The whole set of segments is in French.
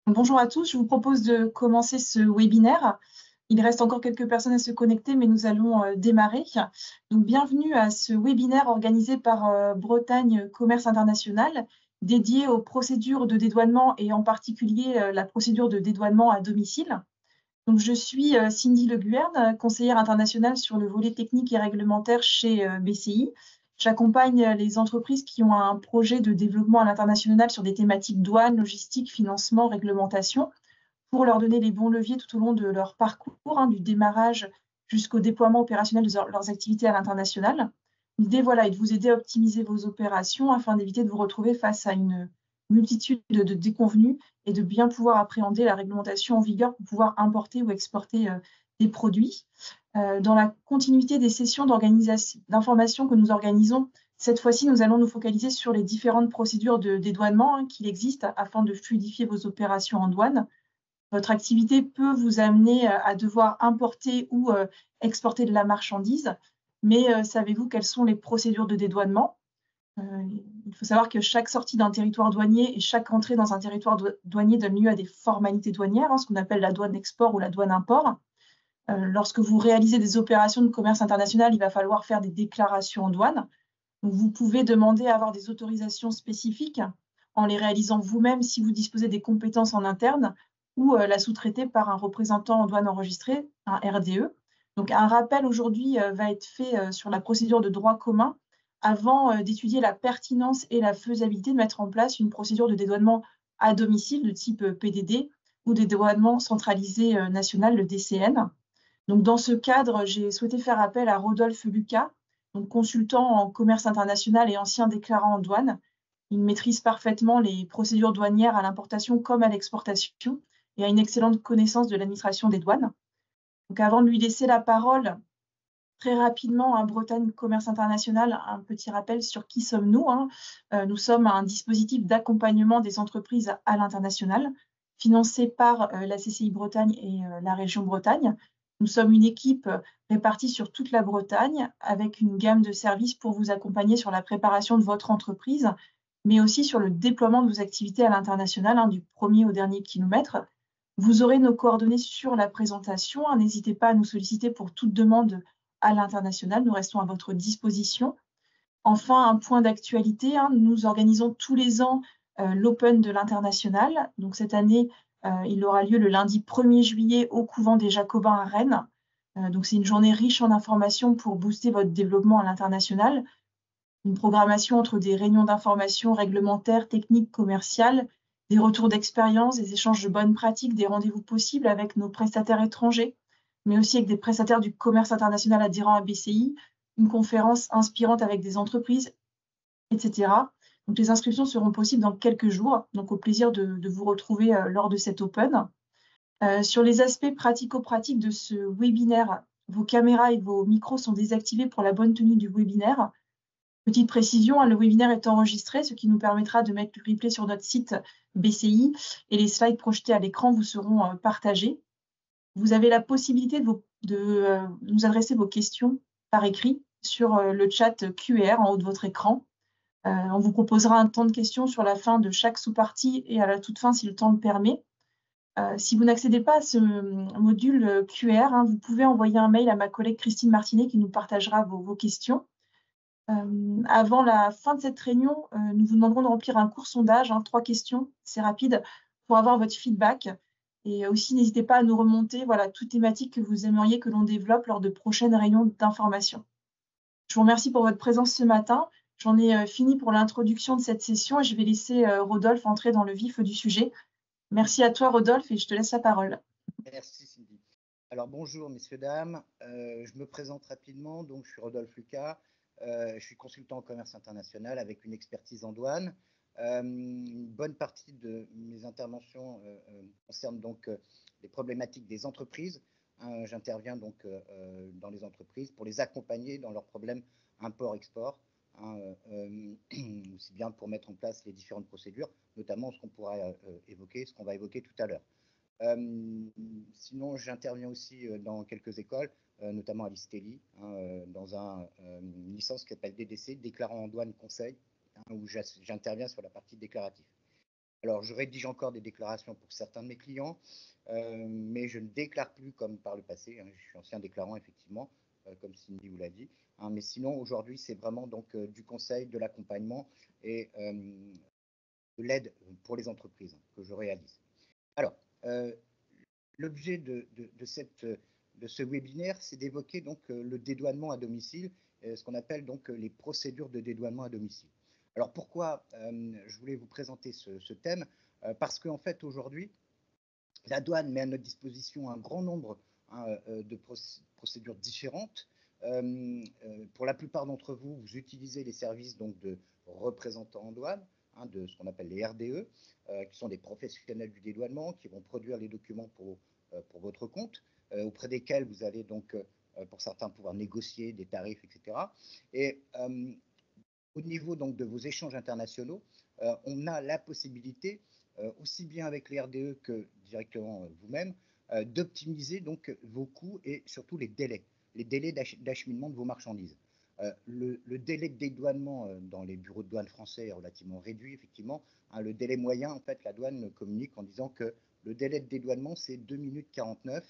Bonjour à tous, je vous propose de commencer ce webinaire. Il reste encore quelques personnes à se connecter, mais nous allons démarrer. Donc, bienvenue à ce webinaire organisé par Bretagne Commerce International, dédié aux procédures de dédouanement et en particulier la procédure de dédouanement à domicile. Donc, je suis Cindy Le Guen, conseillère internationale sur le volet technique et réglementaire chez BCI. J'accompagne les entreprises qui ont un projet de développement à l'international sur des thématiques douane, logistique, financement, réglementation, pour leur donner les bons leviers tout au long de leur parcours, du démarrage jusqu'au déploiement opérationnel de leurs activités à l'international. L'idée, voilà, est de vous aider à optimiser vos opérations afin d'éviter de vous retrouver face à une multitude de déconvenues et de bien pouvoir appréhender la réglementation en vigueur pour pouvoir importer ou exporter des produits. Dans la continuité des sessions d'information que nous organisons, cette fois-ci, nous allons nous focaliser sur les différentes procédures de dédouanement qu'il existe afin de fluidifier vos opérations en douane. Votre activité peut vous amener à devoir importer ou exporter de la marchandise, mais savez-vous quelles sont les procédures de dédouanement? Il faut savoir que chaque sortie d'un territoire douanier et chaque entrée dans un territoire douanier donne lieu à des formalités douanières, ce qu'on appelle la douane export ou la douane import. Lorsque vous réalisez des opérations de commerce international, il va falloir faire des déclarations en douane. Donc, vous pouvez demander à avoir des autorisations spécifiques en les réalisant vous-même si vous disposez des compétences en interne ou la sous-traiter par un représentant en douane enregistré, un RDE. Donc, un rappel aujourd'hui va être fait sur la procédure de droit commun avant d'étudier la pertinence et la faisabilité de mettre en place une procédure de dédouanement à domicile de type PDD ou dédouanement centralisé national, le DCN. Donc, dans ce cadre, j'ai souhaité faire appel à Rodolphe Lucas, donc consultant en commerce international et ancien déclarant en douane. Il maîtrise parfaitement les procédures douanières à l'importation comme à l'exportation et a une excellente connaissance de l'administration des douanes. Donc, avant de lui laisser la parole, très rapidement, Bretagne Commerce International, un petit rappel sur qui sommes-nous. Nous sommes un dispositif d'accompagnement des entreprises à l'international, financé par la CCI Bretagne et la région Bretagne. Nous sommes une équipe répartie sur toute la Bretagne, avec une gamme de services pour vous accompagner sur la préparation de votre entreprise, mais aussi sur le déploiement de vos activités à l'international, du premier au dernier kilomètre. Vous aurez nos coordonnées sur la présentation. N'hésitez pas à nous solliciter pour toute demande à l'international. Nous restons à votre disposition. Enfin, un point d'actualité, nous organisons tous les ans l'Open de l'international. Donc cette année, il aura lieu le lundi 1er juillet au couvent des Jacobins à Rennes. Donc c'est une journée riche en informations pour booster votre développement à l'international. Une programmation entre des réunions d'information réglementaires, techniques, commerciales, des retours d'expérience, des échanges de bonnes pratiques, des rendez-vous possibles avec nos prestataires étrangers, mais aussi avec des prestataires du commerce international adhérents à BCI, une conférence inspirante avec des entreprises, etc. Donc, les inscriptions seront possibles dans quelques jours. Donc, au plaisir de vous retrouver lors de cet Open. Sur les aspects pratico-pratiques de ce webinaire, vos caméras et vos micros sont désactivés pour la bonne tenue du webinaire. Petite précision, le webinaire est enregistré, ce qui nous permettra de mettre le replay sur notre site BCI et les slides projetés à l'écran vous seront partagés. Vous avez la possibilité de nous adresser vos questions par écrit sur le chat QR en haut de votre écran. On vous proposera un temps de questions sur la fin de chaque sous-partie et à la toute fin si le temps le permet. Si vous n'accédez pas à ce module QR, vous pouvez envoyer un mail à ma collègue Christine Martinet qui nous partagera vos questions. Avant la fin de cette réunion, nous vous demanderons de remplir un court sondage, 3 questions, c'est rapide, pour avoir votre feedback. Et aussi, n'hésitez pas à nous remonter toute thématique que vous aimeriez que l'on développe lors de prochaines réunions d'information. Je vous remercie pour votre présence ce matin. J'en ai fini pour l'introduction de cette session et je vais laisser Rodolphe entrer dans le vif du sujet. Merci à toi, Rodolphe, et je te laisse la parole. Merci, Cindy. Alors, bonjour, messieurs, dames. Je me présente rapidement. Donc, je suis Rodolphe Lucas. Je suis consultant en commerce international avec une expertise en douane. Une bonne partie de mes interventions concerne donc les problématiques des entreprises. J'interviens donc dans les entreprises pour les accompagner dans leurs problèmes import-export, aussi bien pour mettre en place les différentes procédures, notamment ce qu'on pourra évoquer, ce qu'on va évoquer tout à l'heure. Sinon, j'interviens aussi dans quelques écoles, notamment à l'ISTELI, dans une licence qui s'appelle DDC, Déclarant en douane conseil, où j'interviens sur la partie déclarative. Alors, je rédige encore des déclarations pour certains de mes clients, mais je ne déclare plus comme par le passé, hein. Je suis ancien déclarant, effectivement, comme Cindy vous l'a dit, hein, mais sinon, aujourd'hui, c'est vraiment donc du conseil, de l'accompagnement et de l'aide pour les entreprises, hein, que je réalise. Alors, l'objet de ce webinaire, c'est d'évoquer donc le dédouanement à domicile, ce qu'on appelle donc les procédures de dédouanement à domicile. Alors pourquoi je voulais vous présenter ce thème? Parce qu'en fait aujourd'hui, la douane met à notre disposition un grand nombre, hein, de procédures différentes. Pour la plupart d'entre vous, vous utilisez les services donc de représentants en douane, hein, de ce qu'on appelle les RDE, qui sont des professionnels du dédouanement, qui vont produire les documents pour votre compte, auprès desquels vous allez donc, pour certains, pouvoir négocier des tarifs, etc. Et au niveau donc de vos échanges internationaux, on a la possibilité, aussi bien avec les RDE que directement vous-même, d'optimiser donc vos coûts et surtout les délais d'acheminement de vos marchandises. Le délai de dédouanement dans les bureaux de douane français est relativement réduit, effectivement, hein. Le délai moyen, en fait, la douane communique en disant que le délai de dédouanement, c'est 2 minutes 49.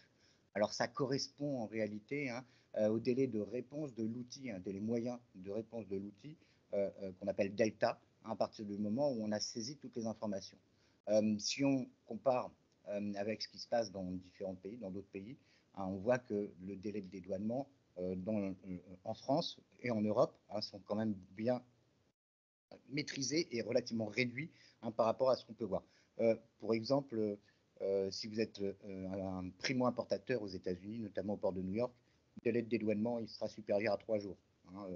Alors, ça correspond en réalité, hein, au délai de réponse de l'outil, un délai moyen de réponse de l'outil, qu'on appelle delta, hein, à partir du moment où on a saisi toutes les informations. Si on compare avec ce qui se passe dans différents pays, dans d'autres pays, hein, on voit que le délai de dédouanement en France et en Europe, hein, sont quand même bien maîtrisés et relativement réduits, hein, par rapport à ce qu'on peut voir. Pour exemple, si vous êtes un primo-importateur aux États-Unis, notamment au port de New York, le délai de dédouanement il sera supérieur à 3 jours. Hein,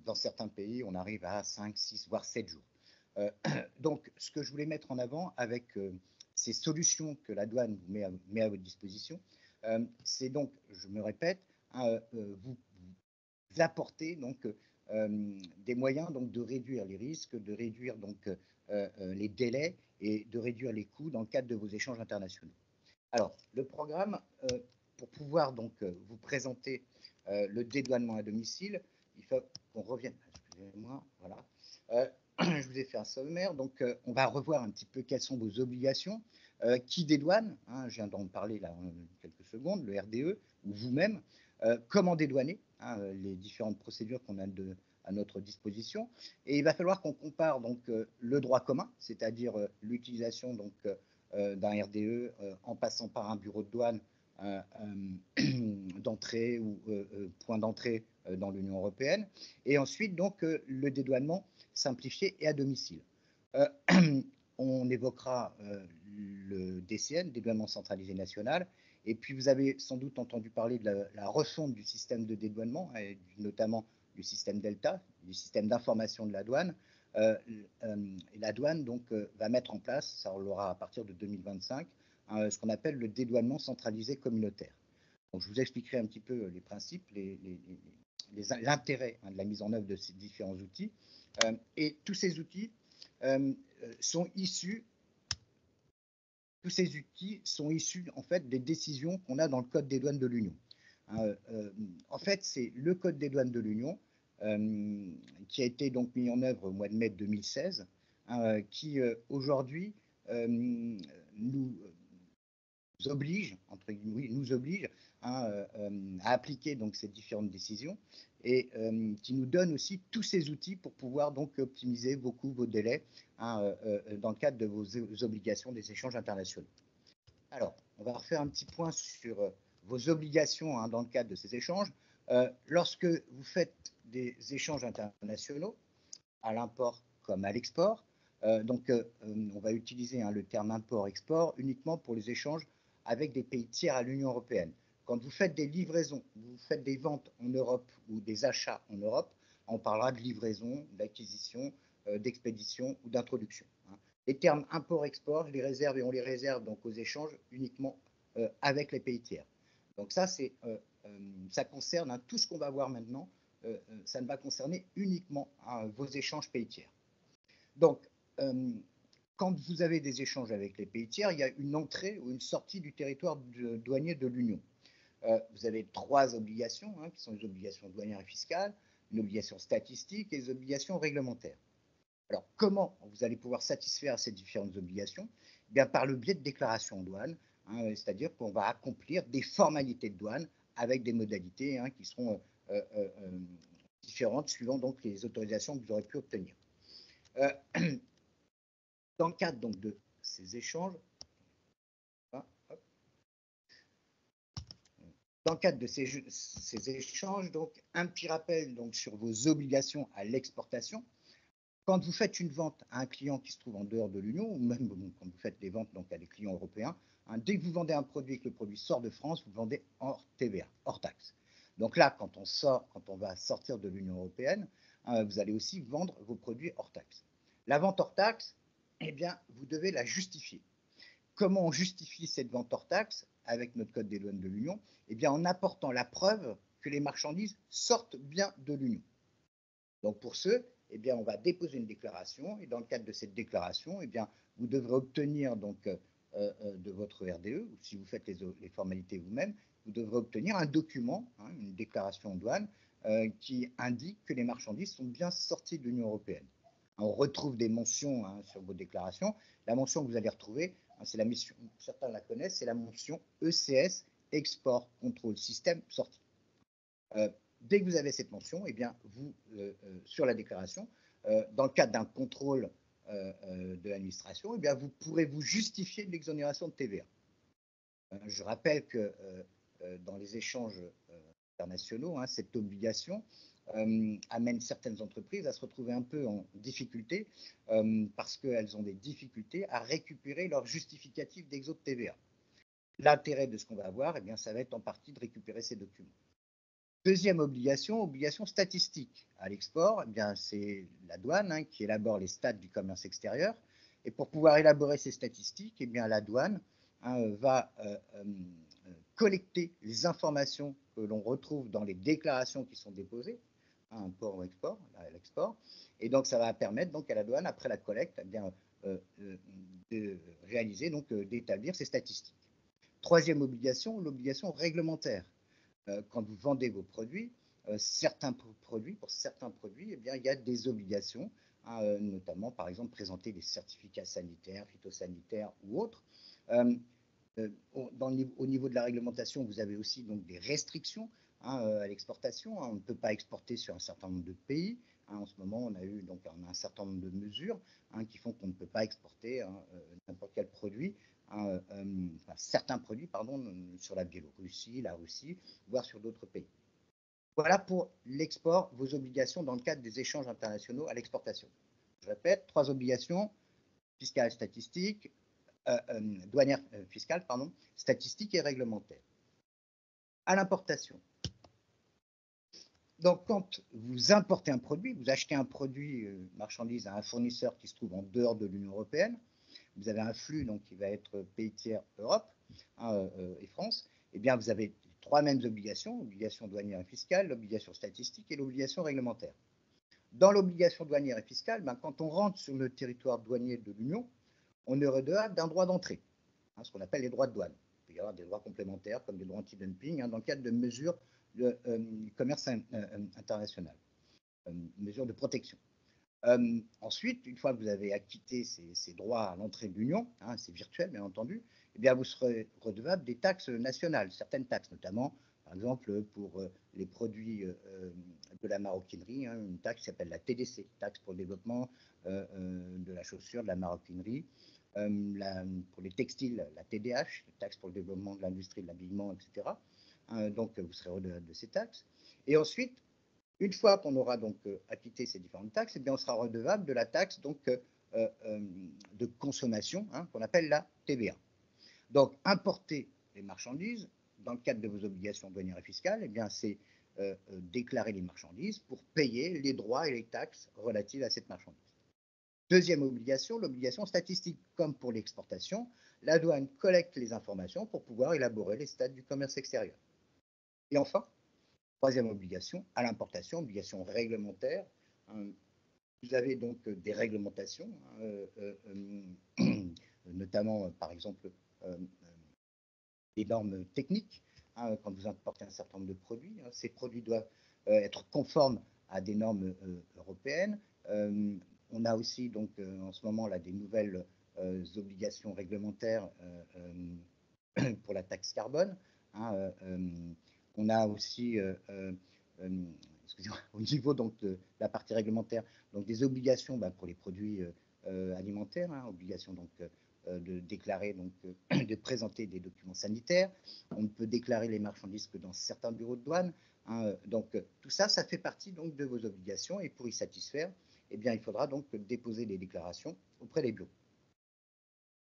dans certains pays, on arrive à 5, 6, voire 7 jours. Donc, ce que je voulais mettre en avant avec ces solutions que la douane vous met à votre disposition, c'est donc, je me répète, hein, vous apporter donc des moyens donc de réduire les risques, de réduire donc les délais et de réduire les coûts dans le cadre de vos échanges internationaux. Alors, le programme, pour pouvoir donc vous présenter le dédouanement à domicile, il faut qu'on revienne. Excusez-moi, voilà. Je vous ai fait un sommaire, donc on va revoir un petit peu quelles sont vos obligations. Qui dédouane, hein, je viens d'en parler là en quelques secondes, le RDE, ou vous-même. Comment dédouaner, hein, les différentes procédures qu'on a à notre disposition. Et il va falloir qu'on compare donc le droit commun, c'est-à-dire l'utilisation donc d'un RDE en passant par un bureau de douane d'entrée ou point d'entrée dans l'Union européenne, et ensuite donc le dédouanement simplifié et à domicile. On évoquera le DCN, dédouanement centralisé national, et puis vous avez sans doute entendu parler de la refonte du système de dédouanement, et notamment du système Delta, du système d'information de la douane. La douane donc va mettre en place, ça on l'aura à partir de 2025, ce qu'on appelle le dédouanement centralisé communautaire. Donc, je vous expliquerai un petit peu les principes, l'intérêt, hein, de la mise en œuvre de ces différents outils. Et tous ces outils sont issus en fait des décisions qu'on a dans le Code des douanes de l'Union. En fait, c'est le Code des douanes de l'Union qui a été donc mis en œuvre au mois de mai 2016, qui aujourd'hui nous oblige, entre guillemets, oui, nous oblige, hein, à appliquer donc ces différentes décisions, et qui nous donne aussi tous ces outils pour pouvoir donc optimiser vos coûts, vos délais, hein, dans le cadre de vos obligations des échanges internationaux. Alors, on va refaire un petit point sur vos obligations, hein, dans le cadre de ces échanges. Lorsque vous faites des échanges internationaux, à l'import comme à l'export, donc on va utiliser, hein, le terme import-export uniquement pour les échanges avec des pays tiers à l'Union européenne. Quand vous faites des livraisons, vous faites des ventes en Europe ou des achats en Europe, on parlera de livraison, d'acquisition, d'expédition ou d'introduction, hein. Les termes import-export, je les réserve et on les réserve donc aux échanges uniquement avec les pays tiers. Donc ça, ça concerne, hein, tout ce qu'on va voir maintenant, ça ne va concerner uniquement, hein, vos échanges pays tiers. Donc, quand vous avez des échanges avec les pays tiers, il y a une entrée ou une sortie du territoire douanier de l'Union. Vous avez 3 obligations, hein, qui sont les obligations douanières et fiscales, une obligation statistique et les obligations réglementaires. Alors, comment vous allez pouvoir satisfaire ces différentes obligations? Eh bien, par le biais de déclarations en douane, hein, c'est-à-dire qu'on va accomplir des formalités de douane avec des modalités qui seront différentes suivant donc les autorisations que vous aurez pu obtenir. Dans le cadre donc de ces échanges, dans le cadre de ces échanges, donc un petit rappel donc sur vos obligations à l'exportation. Quand vous faites une vente à un client qui se trouve en dehors de l'Union, ou même quand vous faites des ventes donc à des clients européens, dès que vous vendez un produit et que le produit sort de France, vous le vendez hors TVA, hors taxe. Donc là, quand on va sortir de l'Union européenne, vous allez aussi vendre vos produits hors taxe. La vente hors taxe, eh bien, vous devez la justifier. Comment on justifie cette vente hors taxe avec notre code des douanes de l'Union? Eh bien, en apportant la preuve que les marchandises sortent bien de l'Union. Donc pour ce, eh bien, on va déposer une déclaration et dans le cadre de cette déclaration, eh bien, vous devrez obtenir donc, de votre RDE, ou si vous faites les formalités vous-même, vous devrez obtenir un document, une déclaration en douane, qui indique que les marchandises sont bien sorties de l'Union européenne. On retrouve des mentions sur vos déclarations. La mention que vous allez retrouver, c'est la mission, certains la connaissent, c'est la mention ECS, Export Control System Sortie. Dès que vous avez cette mention, eh bien, vous, sur la déclaration, dans le cadre d'un contrôle de l'administration, eh bien, vous pourrez vous justifier de l'exonération de TVA. Je rappelle que dans les échanges internationaux, cette obligation amène certaines entreprises à se retrouver un peu en difficulté parce qu'elles ont des difficultés à récupérer leur justificatif d'exo de TVA. L'intérêt de ce qu'on va avoir, eh bien, ça va être en partie de récupérer ces documents. Deuxième obligation, obligation statistique à l'export, eh bien, c'est la douane qui élabore les stats du commerce extérieur. Et pour pouvoir élaborer ces statistiques, eh bien, la douane va collecter les informations que l'on retrouve dans les déclarations qui sont déposées, import ou export, à l'export. Et donc, ça va permettre donc, à la douane, après la collecte, eh bien, de réaliser, donc d'établir ces statistiques. Troisième obligation, l'obligation réglementaire. Quand vous vendez vos produits, pour certains produits, eh bien, il y a des obligations, notamment par exemple présenter des certificats sanitaires, phytosanitaires ou autres. Au niveau de la réglementation, vous avez aussi donc des restrictions à l'exportation. On ne peut pas exporter sur un certain nombre de pays. En ce moment, on a un certain nombre de mesures qui font qu'on ne peut pas exporter n'importe quel produit. Certains produits, sur la Biélorussie, la Russie, voire sur d'autres pays. Voilà pour l'export, vos obligations dans le cadre des échanges internationaux à l'exportation. Je répète, 3 obligations, fiscales, statistiques, douanières fiscales, statistiques et réglementaires. À l'importation. Donc, quand vous importez un produit, vous achetez un produit, marchandise à un fournisseur qui se trouve en dehors de l'Union européenne, vous avez un flux donc, qui va être pays tiers Europe et France, eh bien, vous avez 3 mêmes obligations, l'obligation douanière et fiscale, l'obligation statistique et l'obligation réglementaire. Dans l'obligation douanière et fiscale, quand on rentre sur le territoire douanier de l'Union, on est redevable d'un droit d'entrée, ce qu'on appelle les droits de douane. Il peut y avoir des droits complémentaires comme des droits anti-dumping dans le cadre de mesures de commerce international, mesures de protection. Ensuite, une fois que vous avez acquitté ces droits à l'entrée de l'Union, c'est virtuel bien entendu, eh bien, vous serez redevable des taxes nationales, certaines taxes notamment, par exemple pour les produits de la maroquinerie, une taxe qui s'appelle la TDC, taxe pour le développement de la chaussure, de la maroquinerie, pour les textiles, la TDH, taxe pour le développement de l'industrie de l'habillement, etc. Donc, vous serez redevable de ces taxes. Et ensuite, une fois qu'on aura donc acquitté ces différentes taxes, eh bien, on sera redevable de la taxe donc, de consommation qu'on appelle la TVA. Donc, importer les marchandises, dans le cadre de vos obligations douanières et fiscales, eh bien, c'est déclarer les marchandises pour payer les droits et les taxes relatives à cette marchandise. Deuxième obligation, l'obligation statistique. Comme pour l'exportation, la douane collecte les informations pour pouvoir élaborer les stats du commerce extérieur. Et enfin, troisième obligation, à l'importation, obligation réglementaire. Vous avez donc des réglementations, notamment par exemple des normes techniques. Quand vous importez un certain nombre de produits, ces produits doivent être conformes à des normes européennes, On a aussi donc en ce moment là des nouvelles obligations réglementaires pour la taxe carbone. Hein, on a aussi, excusez-moi, au niveau donc, de la partie réglementaire, donc des obligations pour les produits alimentaires, hein, obligation donc, de déclarer, donc, de présenter des documents sanitaires. On ne peut déclarer les marchandises que dans certains bureaux de douane. Hein, donc tout ça, ça fait partie donc, de vos obligations et pour y satisfaire, eh bien, il faudra donc déposer des déclarations auprès des bureaux.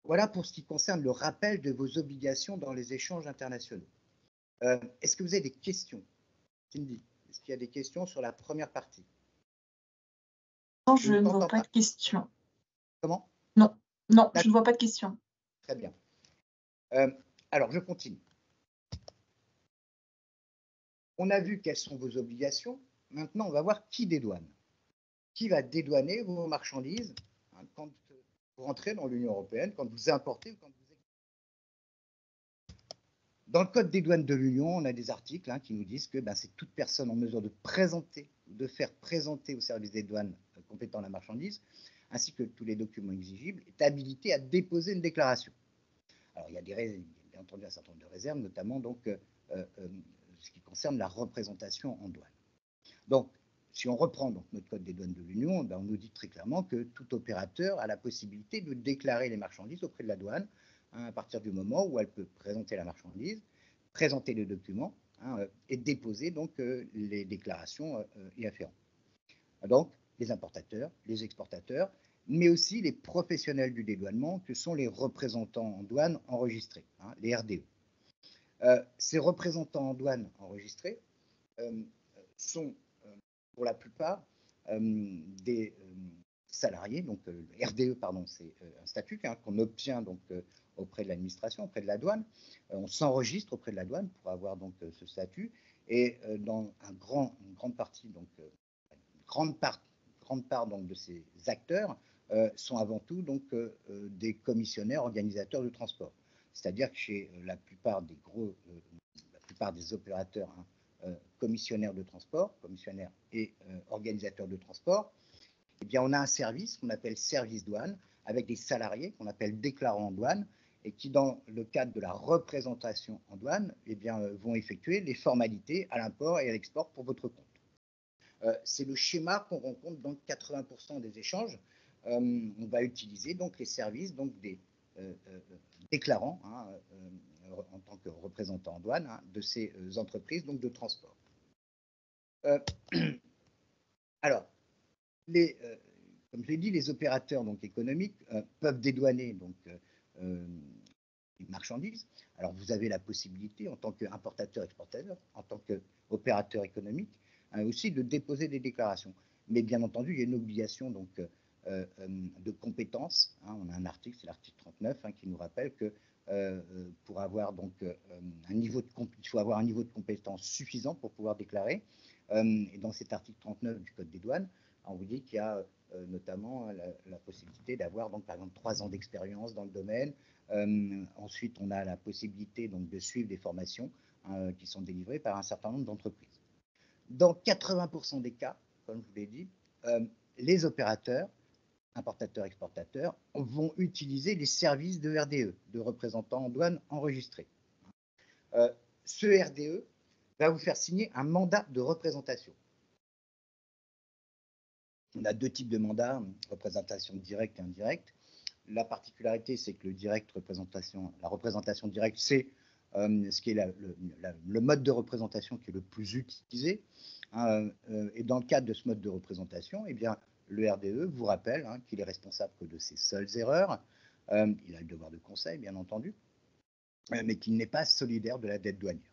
Voilà pour ce qui concerne le rappel de vos obligations dans les échanges internationaux. Est-ce que vous avez des questions, Cindy? Est-ce qu'il y a des questions sur la première partie? Non, je ne vois pas de questions. Comment? Non, non, je ne vois pas de questions. Très bien. Alors, je continue. On a vu quelles sont vos obligations. Maintenant, on va voir qui dédouane. Qui va dédouaner vos marchandises quand vous rentrez dans l'Union européenne, quand vous importez ou quand vous exportez. Dans le Code des douanes de l'Union, on a des articles qui nous disent que c'est toute personne en mesure de présenter, de faire présenter au service des douanes compétent la marchandise, ainsi que tous les documents exigibles, est habilité à déposer une déclaration. Alors, il y a bien entendu un certain nombre de réserves, notamment donc, ce qui concerne la représentation en douane. Donc, si on reprend donc, notre Code des douanes de l'Union, on nous dit très clairement que tout opérateur a la possibilité de déclarer les marchandises auprès de la douane à partir du moment où elle peut présenter la marchandise, présenter les documents et déposer donc les déclarations y afférentes. Donc, les importateurs, les exportateurs, mais aussi les professionnels du dédouanement que sont les représentants en douane enregistrés, les RDE. Ces représentants en douane enregistrés sont pour la plupart des salariés, donc RDE, pardon, c'est un statut qu'on obtient donc auprès de l'administration, auprès de la douane. On s'enregistre auprès de la douane pour avoir donc ce statut et dans une grande partie, donc grande part donc, de ces acteurs sont avant tout donc des commissionnaires organisateurs de transport. C'est-à-dire que chez la plupart des opérateurs commissionnaires de transport, commissionnaires et organisateurs de transport, eh bien, on a un service qu'on appelle service douane avec des salariés qu'on appelle déclarants en douane et qui, dans le cadre de la représentation en douane, eh bien, vont effectuer les formalités à l'import et à l'export pour votre compte. C'est le schéma qu'on rencontre dans 80% des échanges. On va utiliser donc les services donc des déclarants en tant que représentants en douane de ces entreprises donc de transport. Alors, comme je l'ai dit, les opérateurs donc économiques peuvent dédouaner donc les marchandises. Alors, vous avez la possibilité en tant qu'importateur-exportateur, en tant qu'opérateur économique, aussi de déposer des déclarations. Mais bien entendu, il y a une obligation donc, de compétences. On a un article, c'est l'article 39, qui nous rappelle que pour avoir donc il faut avoir un niveau de compétence suffisant pour pouvoir déclarer. Et dans cet article 39 du Code des douanes, on vous dit qu'il y a notamment la possibilité d'avoir donc par exemple 3 ans d'expérience dans le domaine. Ensuite, on a la possibilité donc de suivre des formations qui sont délivrées par un certain nombre d'entreprises. Dans 80% des cas, comme je vous l'ai dit, les opérateurs, importateurs, exportateurs, vont utiliser les services de RDE, de représentants en douane enregistrés. Ce RDE va vous faire signer un mandat de représentation. On a 2 types de mandats, représentation directe et indirecte. La particularité, c'est que la représentation directe, c'est ce qui est le mode de représentation qui est le plus utilisé. Et dans le cadre de ce mode de représentation, eh bien, le RDE vous rappelle qu'il est responsable que de ses seules erreurs. Il a le devoir de conseil, bien entendu, mais qu'il n'est pas solidaire de la dette douanière.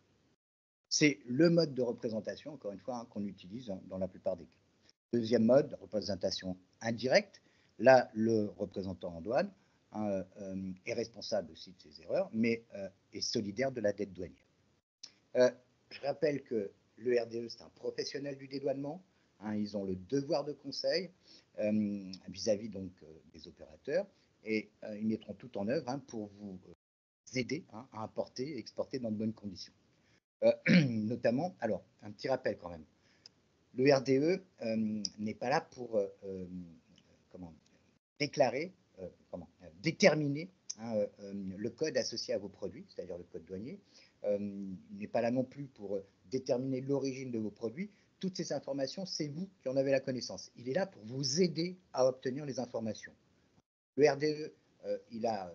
C'est le mode de représentation, encore une fois, qu'on utilise dans la plupart des cas. Deuxième mode, représentation indirecte. Là, le représentant en douane est responsable aussi de ses erreurs, mais est solidaire de la dette douanière. Je rappelle que le RDE, c'est un professionnel du dédouanement. Ils ont le devoir de conseil vis-à-vis donc des opérateurs et ils mettront tout en œuvre pour vous aider à importer et exporter dans de bonnes conditions. Notamment, alors, un petit rappel quand même. Le RDE n'est pas là pour déterminer le code associé à vos produits, c'est-à-dire le code douanier. Il n'est pas là non plus pour déterminer l'origine de vos produits. Toutes ces informations, c'est vous qui en avez la connaissance. Il est là pour vous aider à obtenir les informations. Le RDE, il a,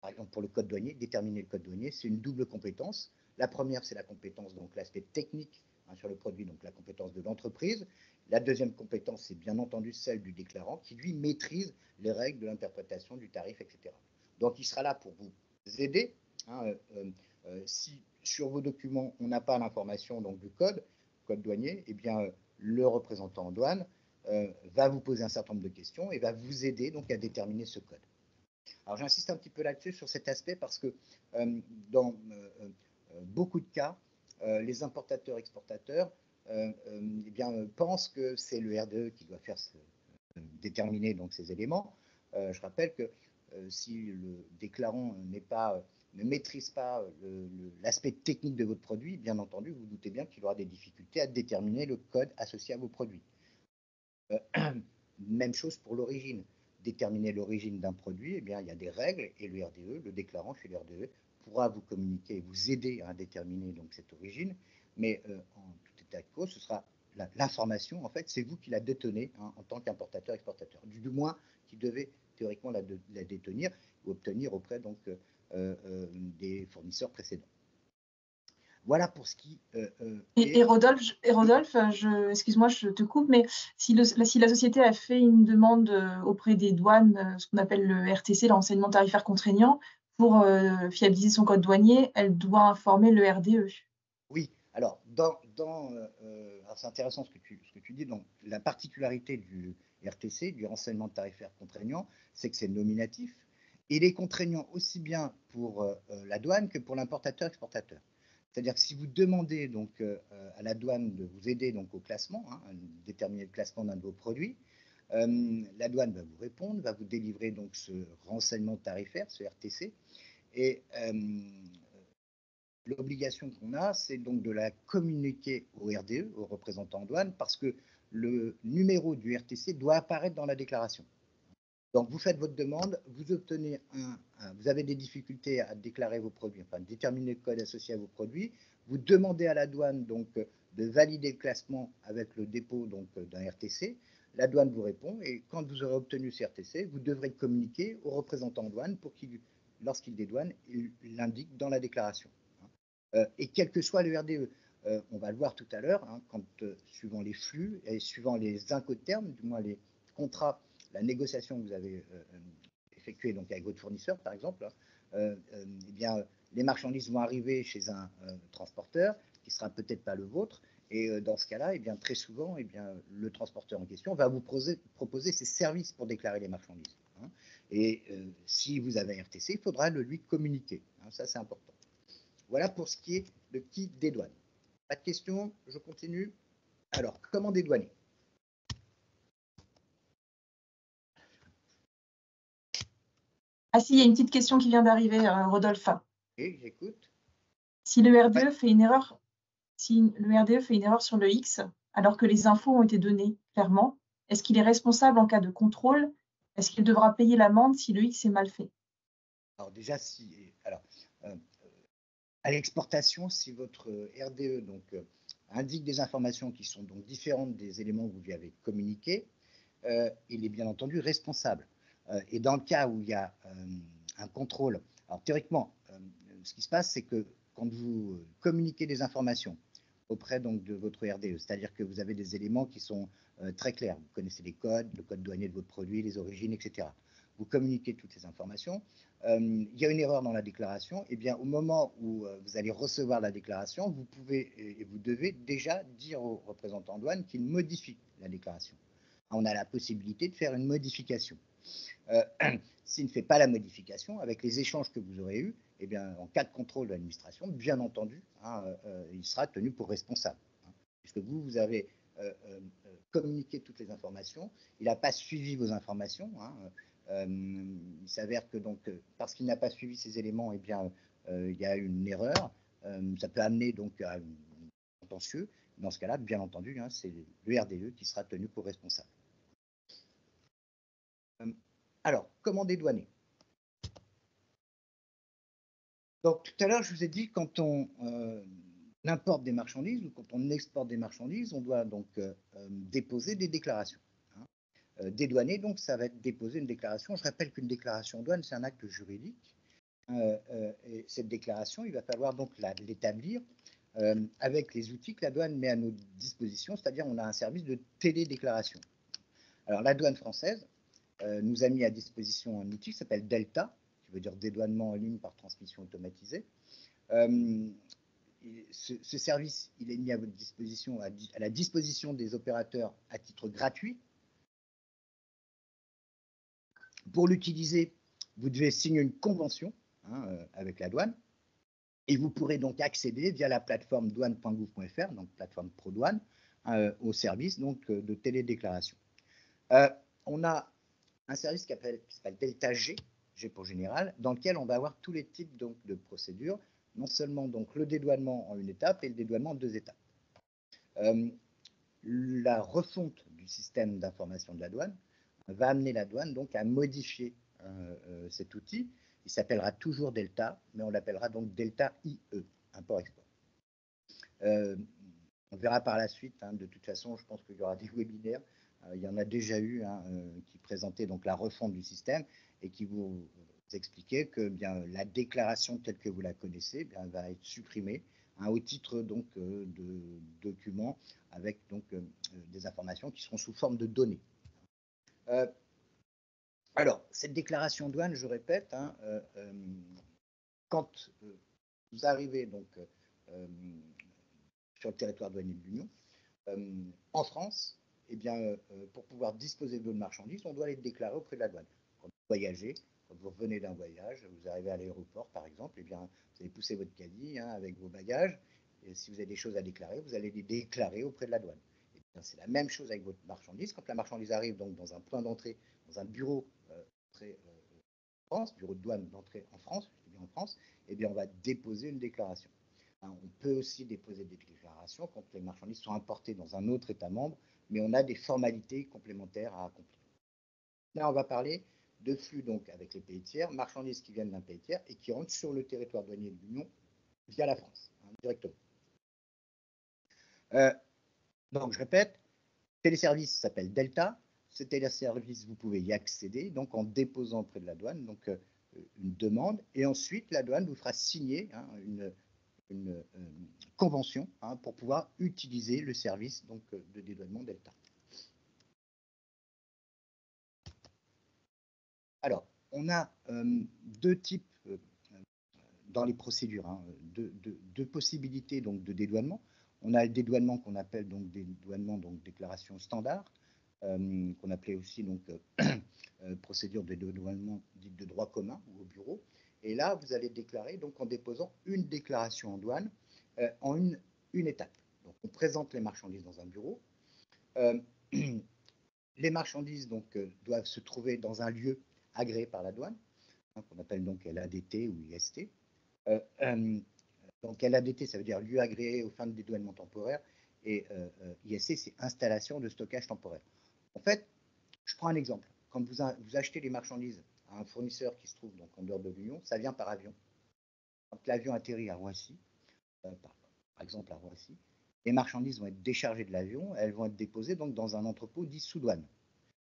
par exemple, pour le code douanier, déterminer le code douanier, c'est une double compétence. La première, c'est la compétence, donc l'aspect technique sur le produit, donc la compétence de l'entreprise. La deuxième compétence, c'est bien entendu celle du déclarant, qui lui maîtrise les règles de l'interprétation du tarif, etc. Donc, il sera là pour vous aider. Si sur vos documents, on n'a pas l'information du code douanier, eh bien, le représentant en douane va vous poser un certain nombre de questions et va vous aider donc à déterminer ce code. Alors, j'insiste un petit peu là-dessus, sur cet aspect, parce que dans beaucoup de cas, les importateurs-exportateurs eh bien, pensent que c'est le RDE qui doit faire déterminer donc, ces éléments. Je rappelle que si le déclarant ne maîtrise pas l'aspect technique de votre produit, bien entendu, vous doutez bien qu'il aura des difficultés à déterminer le code associé à vos produits. Même chose pour l'origine. Déterminer l'origine d'un produit, eh bien, il y a des règles et le RDE, le déclarant chez le RDE, pourra vous communiquer et vous aider à déterminer donc, cette origine, mais en tout état de cause, ce sera l'information, en fait, c'est vous qui la détenez en tant qu'importateur-exportateur, du moins qui devez théoriquement la détenir ou obtenir auprès donc, des fournisseurs précédents. Voilà pour ce qui Et Rodolphe, excuse-moi, je te coupe, mais si la société a fait une demande auprès des douanes, ce qu'on appelle le RTC, l'enseignement tarifaire contraignant, pour fiabiliser son code douanier, elle doit informer le RDE. Oui, alors, c'est intéressant ce que tu dis. Donc, la particularité du RTC, du renseignement tarifaire contraignant, c'est que c'est nominatif. Il est contraignant aussi bien pour la douane que pour l'importateur-exportateur. C'est-à-dire que si vous demandez donc, à la douane de vous aider donc, au classement, à déterminer le classement d'un de vos produits, la douane va vous répondre, va vous délivrer donc, ce renseignement tarifaire, ce RTC, et l'obligation qu'on a, c'est donc de la communiquer au RDE, au représentant en douane, parce que le numéro du RTC doit apparaître dans la déclaration. Donc, vous faites votre demande, vous obtenez vous avez des difficultés à déclarer vos produits, enfin, déterminer le code associé à vos produits. Vous demandez à la douane donc, de valider le classement avec le dépôt d'un RTC. La douane vous répond et quand vous aurez obtenu ce RTC, vous devrez communiquer au représentant en douane pour qu'il, lorsqu'il dédouane, il l'indique dans la déclaration. Et quel que soit le RDE, on va le voir tout à l'heure, quand suivant les flux et suivant les incoterms, du moins les contrats, la négociation que vous avez effectuée donc avec votre fournisseur, par exemple, eh bien, les marchandises vont arriver chez un transporteur qui ne sera peut-être pas le vôtre. Et dans ce cas-là, eh bien, très souvent, eh bien, le transporteur en question va vous proposer ses services pour déclarer les marchandises. Et si vous avez un RTC, il faudra le lui communiquer. Ça, c'est important. Voilà pour ce qui est de qui dédouane. Pas de questions, je continue. Alors, comment dédouaner? Ah si, il y a une petite question qui vient d'arriver, Rodolphe. Oui, j'écoute. Si le RDE fait une erreur, sur le X, alors que les infos ont été données clairement, est-ce qu'il est responsable en cas de contrôle? Est-ce qu'il devra payer l'amende si le X est mal fait? Alors déjà, à l'exportation, si votre RDE indique des informations qui sont donc différentes des éléments que vous lui avez communiqués, il est bien entendu responsable. Et dans le cas où il y a un contrôle, alors théoriquement, ce qui se passe, c'est que quand vous communiquez des informations auprès donc, de votre RDE, c'est-à-dire que vous avez des éléments qui sont très clairs, vous connaissez les codes, le code douanier de votre produit, les origines, etc. Vous communiquez toutes ces informations. Il y a une erreur dans la déclaration, et bien au moment où vous allez recevoir la déclaration, vous pouvez et vous devez déjà dire au représentant douane qu'il modifie la déclaration. On a la possibilité de faire une modification. S'il ne fait pas la modification, avec les échanges que vous aurez eus, eh bien, en cas de contrôle de l'administration, bien entendu, il sera tenu pour responsable. Puisque vous avez communiqué toutes les informations, il n'a pas suivi vos informations. Il s'avère que donc, parce qu'il n'a pas suivi ces éléments, eh bien, il y a une erreur. Ça peut amener donc à un contentieux. Dans ce cas-là, bien entendu, c'est le RDE qui sera tenu pour responsable. comment dédouaner. Donc, tout à l'heure, je vous ai dit, quand on importe des marchandises ou quand on exporte des marchandises, on doit donc déposer des déclarations. Dédouaner, donc, ça va être déposer une déclaration. Je rappelle qu'une déclaration douane, c'est un acte juridique. Et cette déclaration, il va falloir donc l'établir avec les outils que la douane met à nos dispositions, c'est-à-dire on a un service de télédéclaration. Alors, la douane française nous a mis à disposition un outil qui s'appelle Delta, qui veut dire dédouanement en ligne par transmission automatisée. Ce service, il est mis à votre disposition, à la disposition des opérateurs à titre gratuit. Pour l'utiliser, vous devez signer une convention avec la douane et vous pourrez donc accéder via la plateforme douane.gouv.fr, donc plateforme ProDouane, au service donc, de télédéclaration. On a un service qui s'appelle Delta G, G pour général, dans lequel on va avoir tous les types donc, de procédures, non seulement donc, le dédouanement en une étape et le dédouanement en deux étapes. La refonte du système d'information de la douane va amener la douane donc, à modifier cet outil. Il s'appellera toujours Delta, mais on l'appellera donc Delta IE, import-export. On verra par la suite, de toute façon, je pense qu'il y aura des webinaires. Il y en a déjà eu qui présentaient donc la refonte du système et qui vous expliquaient que bien, la déclaration telle que vous la connaissez va être supprimée au titre donc, de documents avec donc, des informations qui seront sous forme de données. Alors, cette déclaration douane, je répète, quand vous arrivez donc, sur le territoire douanier de l'Union, en France, eh bien, pour pouvoir disposer de nos marchandises, on doit les déclarer auprès de la douane. Quand vous voyagez, quand vous revenez d'un voyage, vous arrivez à l'aéroport par exemple, eh bien, vous allez pousser votre caddie avec vos bagages, et si vous avez des choses à déclarer, vous allez les déclarer auprès de la douane. C'est la même chose avec votre marchandise. Quand la marchandise arrive donc, dans un point d'entrée, dans un bureau France, bureau de douane d'entrée en France, eh bien, on va déposer une déclaration. On peut aussi déposer des déclarations quand les marchandises sont importées dans un autre État membre, mais on a des formalités complémentaires à accomplir. Là, on va parler de flux donc avec les pays tiers, marchandises qui viennent d'un pays tiers et qui rentrent sur le territoire douanier de l'Union via la France, directement. Donc, je répète, téléservice s'appelle Delta. Ce téléservice, vous pouvez y accéder donc en déposant auprès de la douane donc, une demande et ensuite la douane vous fera signer une convention pour pouvoir utiliser le service donc, de dédouanement Delta. Alors, on a deux types dans les procédures, deux possibilités donc, de dédouanement. On a le dédouanement qu'on appelle donc dédouanement donc déclaration standard, qu'on appelait aussi donc procédure de dédouanement dite de droit commun ou au bureau. Et là, vous allez déclarer donc en déposant une déclaration en douane en une étape. Donc, on présente les marchandises dans un bureau. Les marchandises donc, doivent se trouver dans un lieu agréé par la douane, qu'on appelle donc LADT ou IST. Donc LADT, ça veut dire lieu agréé aux fins de dédouanement temporaire, et IST, c'est installation de stockage temporaire. En fait, je prends un exemple. Quand vous achetez les marchandises à un fournisseur qui se trouve donc en dehors de l'Union, ça vient par avion. Quand l'avion atterrit à Roissy, par exemple à Roissy, les marchandises vont être déchargées de l'avion, elles vont être déposées donc dans un entrepôt dit sous douane.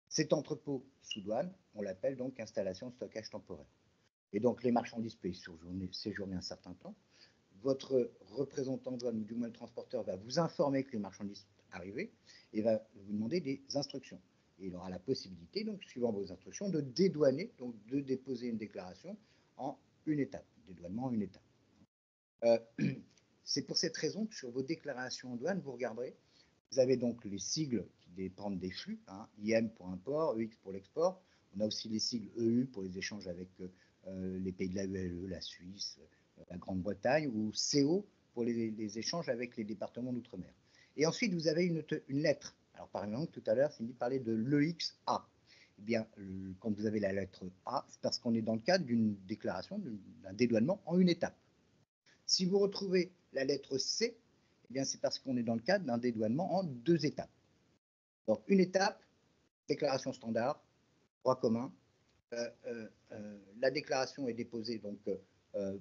Cet entrepôt sous douane, on l'appelle donc installation de stockage temporaire. Et donc les marchandises peuvent séjourner un certain temps. Votre représentant de douane, ou du moins le transporteur, va vous informer que les marchandises sont arrivées et va vous demander des instructions. Et il aura la possibilité, donc suivant vos instructions, de dédouaner, donc de déposer une déclaration en une étape, dédouanement en une étape. C'est pour cette raison que sur vos déclarations en douane, vous regarderez, vous avez donc les sigles qui dépendent des flux, IM pour import, EX pour l'export. On a aussi les sigles EU pour les échanges avec les pays de la UE, la Suisse, la Grande-Bretagne, ou CO pour les échanges avec les départements d'outre-mer. Et ensuite, vous avez une lettre. Alors, par exemple, tout à l'heure, Cindy parlait de l'EXA. Eh bien, quand vous avez la lettre A, c'est parce qu'on est dans le cadre d'une déclaration, d'un dédouanement en une étape. Si vous retrouvez la lettre C, eh bien, c'est parce qu'on est dans le cadre d'un dédouanement en deux étapes. Donc, une étape, déclaration standard, droit commun, la déclaration est déposée donc,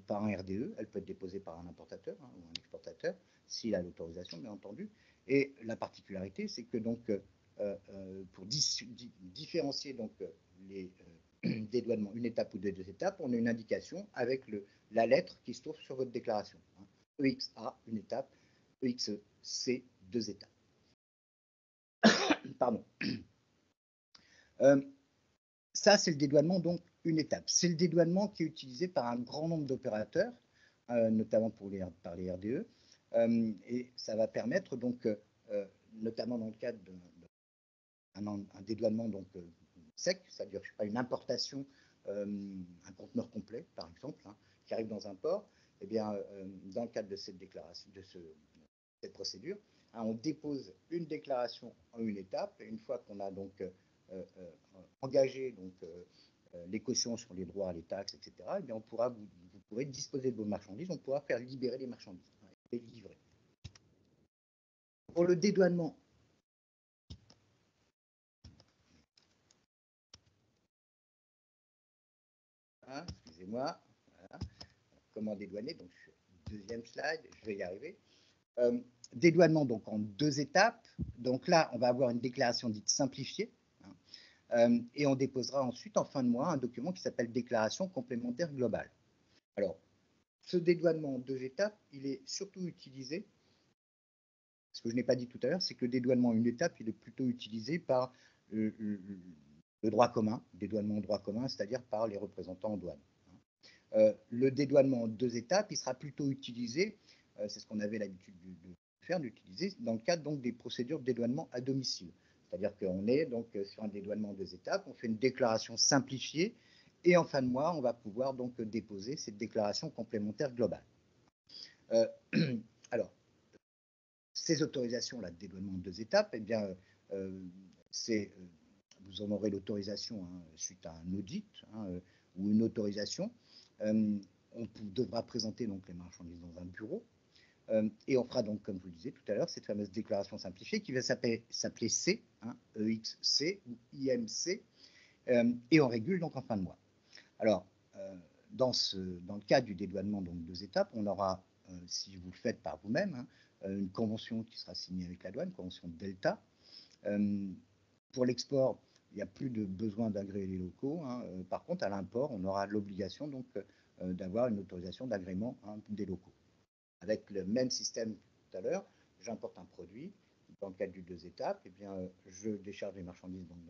par un RDE, elle peut être déposée par un importateur hein, ou un exportateur, s'il a l'autorisation, bien entendu. Et la particularité, c'est que donc, pour différencier donc, les dédouanements, une étape ou deux étapes, on a une indication avec la lettre qui se trouve sur votre déclaration. Hein. EXA, une étape, EXC, deux étapes. Pardon. Ça, c'est le dédouanement, donc une étape. C'est le dédouanement qui est utilisé par un grand nombre d'opérateurs, notamment par les RDE, et ça va permettre, donc, notamment dans le cadre d'un dédouanement donc, sec, c'est-à-dire une importation, un conteneur complet, par exemple, hein, qui arrive dans un port, eh bien, dans le cadre de cette déclaration, cette procédure, hein, on dépose une déclaration en une étape, et une fois qu'on a donc engagé donc, les cautions sur les droits, les taxes, etc., eh bien, vous pourrez disposer de vos marchandises, on pourra faire libérer les marchandises hein, et les livrer. Pour le dédouanement, hein, excusez-moi, voilà. Comment dédouaner, donc deuxième slide, je vais y arriver. Dédouanement donc en deux étapes, donc là on va avoir une déclaration dite simplifiée, hein, et on déposera ensuite en fin de mois un document qui s'appelle déclaration complémentaire globale. Alors, ce dédouanement en deux étapes, il est surtout utilisé, ce que je n'ai pas dit tout à l'heure, c'est que le dédouanement en une étape, il est plutôt utilisé par le droit commun, dédouanement en droit commun, c'est-à-dire par les représentants en douane. Le dédouanement en deux étapes, il sera plutôt utilisé, c'est ce qu'on avait l'habitude de faire, d'utiliser dans le cadre donc, des procédures de dédouanement à domicile. C'est-à-dire qu'on est donc sur un dédouanement en deux étapes, on fait une déclaration simplifiée et en fin de mois, on va pouvoir donc déposer cette déclaration complémentaire globale. Alors, ces autorisations-là de dédouanement en deux étapes, eh bien, vous en aurez l'autorisation hein, suite à un audit hein, ou une autorisation. On devra présenter donc les marchandises dans un bureau. Et on fera donc, comme je vous le disais tout à l'heure, cette fameuse déclaration simplifiée qui va s'appeler C, hein, EXC ou IMC, et on régule donc en fin de mois. Alors, dans le cadre du dédouanement, donc deux étapes, on aura, si vous le faites par vous-même, hein, une convention qui sera signée avec la douane, convention Delta. Pour l'export, il n'y a plus de besoin d'agréer les locaux. Hein. Par contre, à l'import, on aura l'obligation donc d'avoir une autorisation d'agrément hein, des locaux. Avec le même système tout à l'heure, j'importe un produit, dans le cadre du deux étapes, eh bien, je décharge les marchandises dans le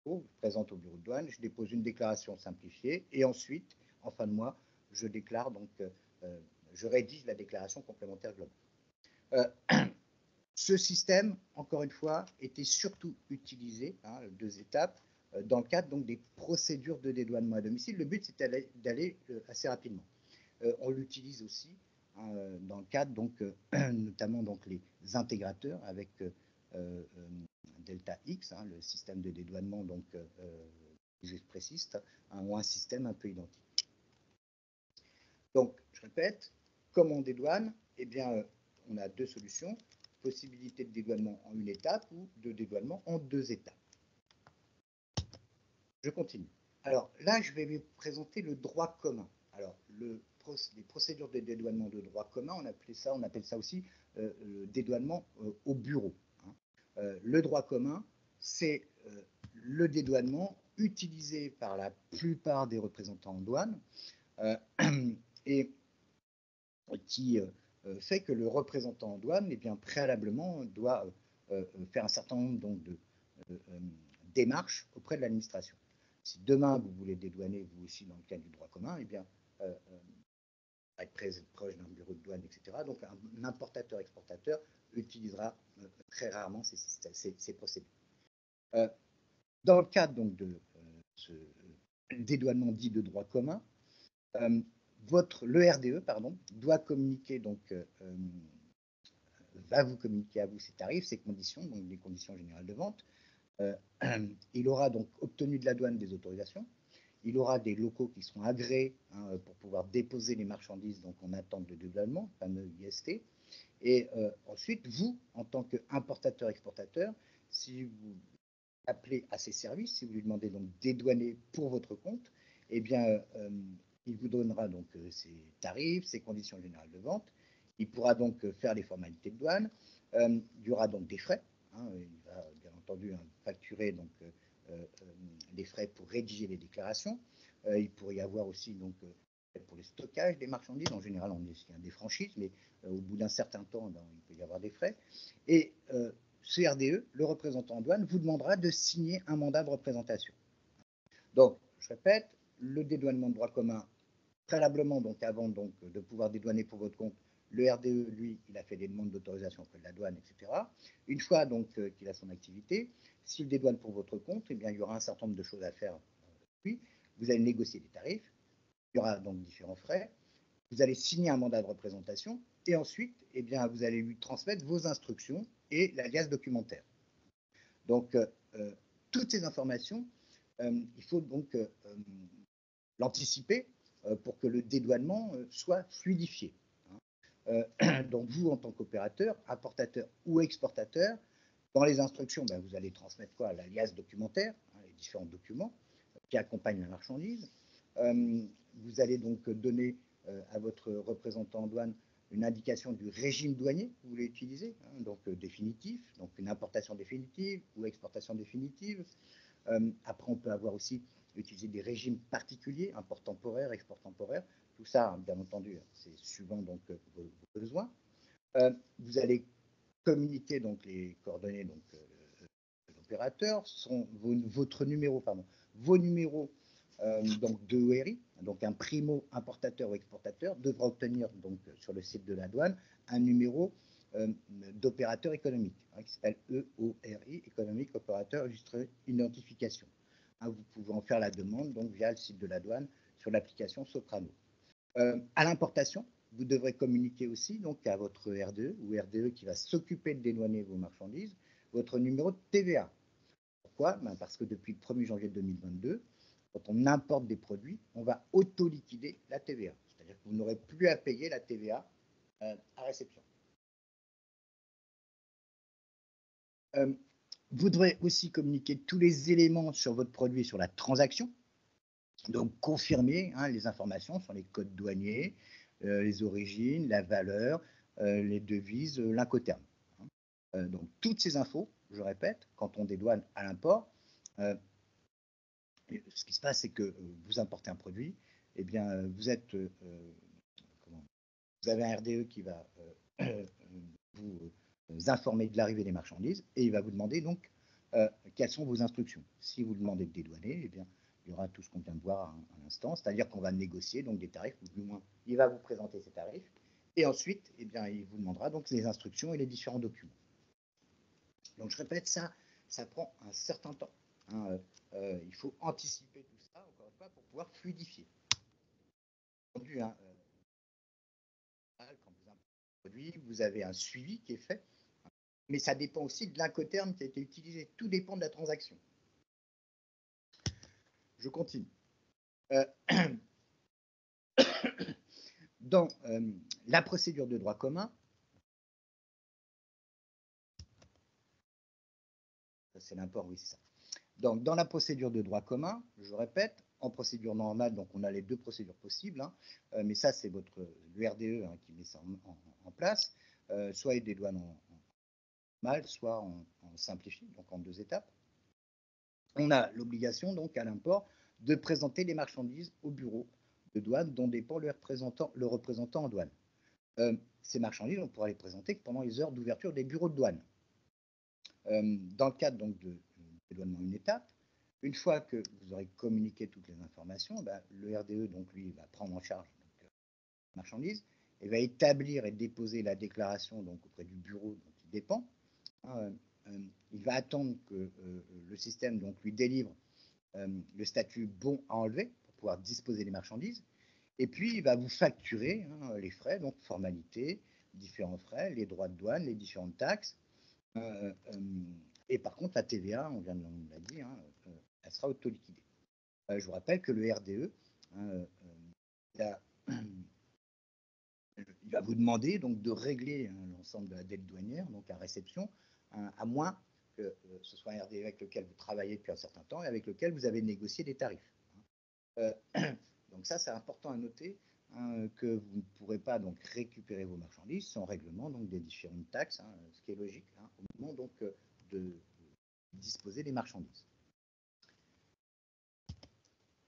locaux, je présente au bureau de douane, je dépose une déclaration simplifiée et ensuite, en fin de mois, je déclare donc, je rédige la déclaration complémentaire globale. Ce système, encore une fois, était surtout utilisé, hein, deux étapes, dans le cadre donc, des procédures de dédouanement à domicile. Le but, c'était d'aller assez rapidement. On l'utilise aussi hein, dans le cadre, donc, notamment donc, les intégrateurs avec Delta X, hein, le système de dédouanement donc, des expressistes, hein, ou un système un peu identique. Donc, je répète, comme on dédouane, eh bien, on a deux solutions. Possibilité de dédouanement en une étape ou de dédouanement en deux étapes. Je continue. Alors là, je vais vous présenter le droit commun. Alors, les procédures de dédouanement de droit commun, on appelle ça aussi le dédouanement au bureau. Hein. Le droit commun, c'est le dédouanement utilisé par la plupart des représentants en douane et qui fait que le représentant en douane, eh bien, préalablement, doit faire un certain nombre donc, de démarches auprès de l'administration. Si demain, vous voulez dédouaner, vous aussi, dans le cadre du droit commun, eh bien, être proche d'un bureau de douane, etc. Donc, un importateur-exportateur utilisera très rarement ces procédures. Dans le cadre donc, de ce dédouanement dit de droit commun, le RDE doit communiquer donc va vous communiquer à vous ses tarifs, ses conditions, donc les conditions générales de vente. Il aura donc obtenu de la douane des autorisations. Il aura des locaux qui seront agréés hein, pour pouvoir déposer les marchandises donc en attente de dédouanement, le fameux IST. Et ensuite, vous, en tant qu'importateur-exportateur, si vous appeler à ses services, si vous lui demandez donc dédouaner pour votre compte, eh bien, il vous donnera donc ses tarifs, ses conditions générales de vente. Il pourra donc faire les formalités de douane. Il y aura donc des frais. Il va bien entendu facturer donc les frais pour rédiger les déclarations. Il pourrait y avoir aussi donc pour le stockage des marchandises. En général, on est des franchises, mais au bout d'un certain temps, il peut y avoir des frais. Et ce RDE, le représentant en douane, vous demandera de signer un mandat de représentation. Donc, je répète, le dédouanement de droit commun, préalablement, donc avant donc, de pouvoir dédouaner pour votre compte, le RDE, lui, il a fait des demandes d'autorisation auprès de la douane, etc. Une fois donc qu'il a son activité, s'il dédouane pour votre compte, eh bien, il y aura un certain nombre de choses à faire. Puis, vous allez négocier des tarifs, il y aura donc différents frais, vous allez signer un mandat de représentation, et ensuite, eh bien, vous allez lui transmettre vos instructions et l'alias documentaire. Donc, toutes ces informations, il faut donc l'anticiper pour que le dédouanement soit fluidifié. Donc, vous, en tant qu'opérateur, importateur ou exportateur, dans les instructions, vous allez transmettre quoi? L'alias documentaire, les différents documents qui accompagnent la marchandise. Vous allez donc donner à votre représentant en douane une indication du régime douanier que vous voulez utiliser, donc définitif, donc une importation définitive ou exportation définitive. Après, on peut avoir aussi utilisé des régimes particuliers, import temporaire, export temporaire. Tout ça, bien entendu, c'est suivant donc vos besoins. Vous allez communiquer donc les coordonnées donc, de l'opérateur, votre numéro, vos numéros donc de ERI, donc un primo importateur ou exportateur devra obtenir donc sur le site de la douane un numéro d'opérateur économique qui s'appelle EORI, économique opérateur registré identification. Vous pouvez en faire la demande donc via le site de la douane sur l'application Soprano. À l'importation, vous devrez communiquer aussi donc à votre RDE ou RDE qui va s'occuper de dédouaner vos marchandises, votre numéro de TVA. Pourquoi? Parce que depuis le 1er janvier 2022, quand on importe des produits, on va auto-liquider la TVA. C'est-à-dire que vous n'aurez plus à payer la TVA à réception. Vous devrez aussi communiquer tous les éléments sur votre produit, sur la transaction. Donc, confirmer les informations sur les codes douaniers, les origines, la valeur, les devises, l'incoterm. Donc, toutes ces infos, je répète, quand on dédouane à l'import, ce qui se passe, c'est que vous importez un produit, eh bien, vous avez un RDE qui va vous informer de l'arrivée des marchandises et il va vous demander donc quelles sont vos instructions. Si vous demandez de dédouaner, eh bien, il y aura tout ce qu'on vient de voir à l'instant, c'est-à-dire qu'on va négocier donc des tarifs, ou du moins, il va vous présenter ces tarifs, et ensuite, eh bien, il vous demandera donc les instructions et les différents documents. Donc, je répète, ça prend un certain temps. Il faut anticiper tout ça, encore une fois, pour pouvoir fluidifier. Entendu, quand vous importez un produit, vous avez un suivi qui est fait, mais ça dépend aussi de l'incoterm qui a été utilisé. Tout dépend de la transaction. Je continue. Dans la procédure de droit commun, c'est l'import, oui, c'est ça. Donc, dans la procédure de droit commun, je répète, en procédure normale, donc on a les deux procédures possibles, mais ça, c'est le RDE qui met ça en place, soit il dédouane en normal, soit en simplifié, donc en 2 étapes. On a l'obligation, donc, à l'import, de présenter les marchandises au bureau de douane dont dépend le représentant en douane. Ces marchandises, on pourra les présenter pendant les heures d'ouverture des bureaux de douane. Dans le cadre donc de dédouanement une étape, une fois que vous aurez communiqué toutes les informations, le RDE, donc lui, va prendre en charge la marchandise et va établir et déposer la déclaration donc, auprès du bureau dont il dépend. Il va attendre que le système donc, lui délivre le statut bon à enlever pour pouvoir disposer des marchandises. Et puis, il va vous facturer les frais, donc formalités, différents frais, les droits de douane, les différentes taxes. Et par contre, la TVA, on l'a dit, elle sera auto-liquidée. Je vous rappelle que le RDE, il va vous demander donc, de régler l'ensemble de la dette douanière, donc à réception, à moins que ce soit un RDE avec lequel vous travaillez depuis un certain temps et avec lequel vous avez négocié des tarifs. Donc ça, c'est important à noter, que vous ne pourrez pas donc récupérer vos marchandises sans règlement donc des différentes taxes, ce qui est logique, au moment donc de disposer des marchandises.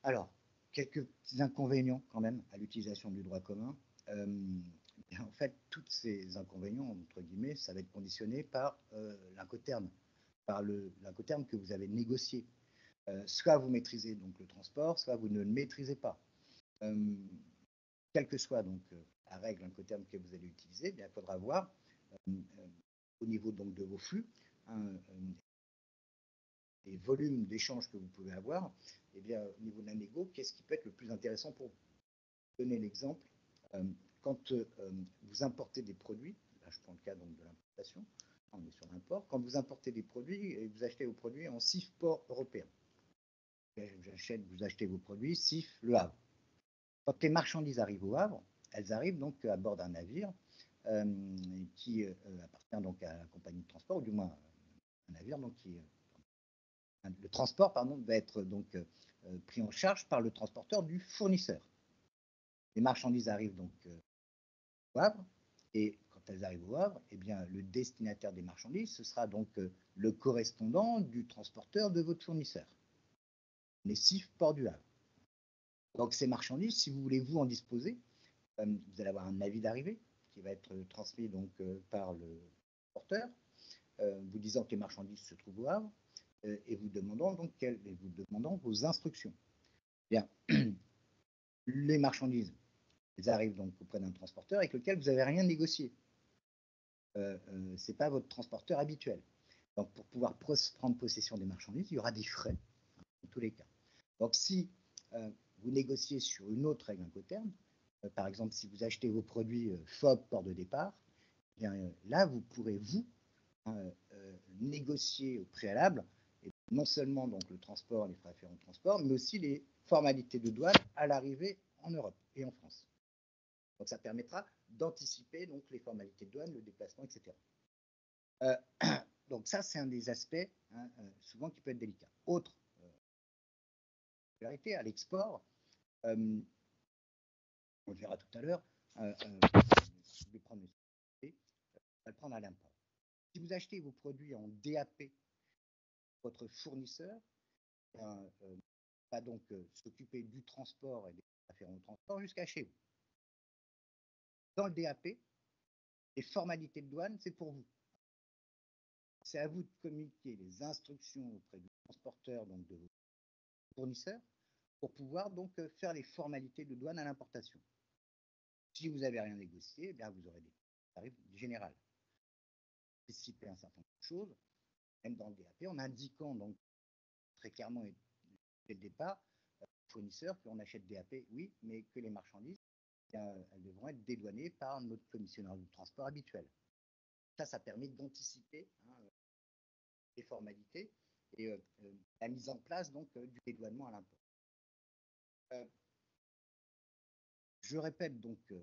Alors, quelques petits inconvénients quand même à l'utilisation du droit commun. En fait, tous ces inconvénients, entre guillemets, ça va être conditionné par l'incoterm, l'incoterm que vous avez négocié. Soit vous maîtrisez donc le transport, soit vous ne le maîtrisez pas. Quelle que soit donc la règle incoterm que vous allez utiliser, il faudra voir au niveau donc de vos flux, des volumes d'échanges que vous pouvez avoir, et bien au niveau de la négo, qu'est-ce qui peut être le plus intéressant pour vous? Donner l'exemple, quand vous importez des produits, là je prends le cas donc de l'importation, on est sur l'import, quand vous importez des produits et vous achetez vos produits en CIF port européen. Vous achetez vos produits CIF Le Havre. Quand les marchandises arrivent au Havre, elles arrivent donc à bord d'un navire qui appartient donc à la compagnie de transport, ou du moins un navire donc le transport va être donc pris en charge par le transporteur du fournisseur. Les marchandises arrivent donc au Havre, et quand elles arrivent au Havre, eh bien, le destinataire des marchandises, ce sera donc le correspondant du transporteur de votre fournisseur. Les CIF port du Havre. Donc ces marchandises, si vous voulez vous en disposer, vous allez avoir un avis d'arrivée qui va être transmis donc par le porteur, vous disant que les marchandises se trouvent au Havre, et vous demandant donc vos instructions. Bien, les marchandises, elles arrivent donc auprès d'un transporteur avec lequel vous n'avez rien négocié. Ce n'est pas votre transporteur habituel. Donc pour pouvoir prendre possession des marchandises, il y aura des frais dans tous les cas. Donc si vous négociez sur une autre règle incoterm, par exemple si vous achetez vos produits FOB port de départ, eh bien, là vous pourrez vous négocier au préalable, et non seulement donc le transport, les frais afférents au transport, mais aussi les formalités de douane à l'arrivée en Europe et en France. Donc ça permettra d'anticiper donc les formalités de douane, le déplacement, etc. Donc ça, c'est un des aspects souvent qui peut être délicat. Autre particularité à l'export, on le verra tout à l'heure, je vais prendre le prendre à l'import. Si vous achetez vos produits en DAP, votre fournisseur va donc s'occuper du transport et des afférents au transport jusqu'à chez vous. Dans le DAP, les formalités de douane, c'est pour vous. C'est à vous de communiquer les instructions auprès du transporteur, donc de vos fournisseurs, pour pouvoir donc faire les formalités de douane à l'importation. Si vous n'avez rien négocié, eh bien, vous aurez des tarifs généraux. Anticiper un certain nombre de choses, même dans le DAP, en indiquant donc très clairement dès le départ aux fournisseurs qu'on achète DAP, oui, mais que les marchandises, eh bien, elles devront être dédouanées par notre commissionnaire du transport habituel. Ça permet d'anticiper les formalités et la mise en place donc du dédouanement à l'import. Je répète donc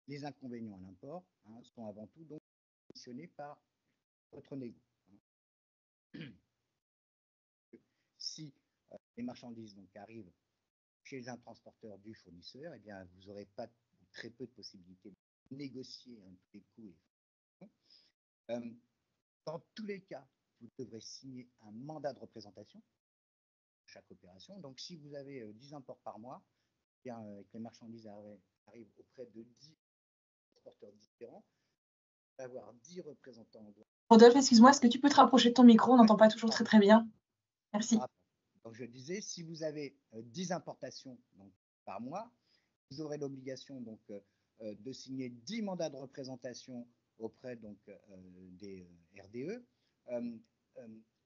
les inconvénients à l'import sont avant tout donc conditionnés par votre négo. Si les marchandises donc arrivent chez un transporteur du fournisseur, eh bien vous n'aurez pas très peu de possibilités de négocier tous les coûts. Dans tous les cas, vous devrez signer un mandat de représentation à chaque opération. Donc si vous avez 10 imports par mois, eh bien, que les marchandises arrivent auprès de 10 transporteurs différents, vous allez avoir 10 représentants. Rodolphe, excuse-moi, est-ce que tu peux te rapprocher de ton micro? On n'entend pas toujours très très bien. Merci. Donc je disais, si vous avez 10 importations donc, par mois, vous aurez l'obligation donc de signer 10 mandats de représentation auprès donc des RDE.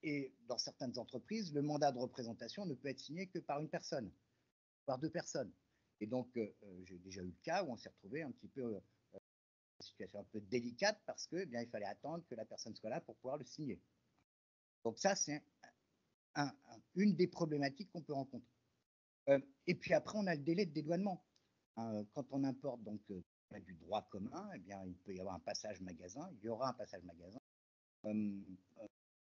Et dans certaines entreprises, le mandat de représentation ne peut être signé que par une personne, voire 2 personnes. Et donc, j'ai déjà eu le cas où on s'est retrouvé un petit peu une situation un peu délicate parce que, eh bien, il fallait attendre que la personne soit là pour pouvoir le signer. Donc ça, c'est une des problématiques qu'on peut rencontrer. Et puis après, on a le délai de dédouanement. Quand on importe donc du droit commun, eh bien, il peut y avoir un passage magasin, il y aura un passage magasin.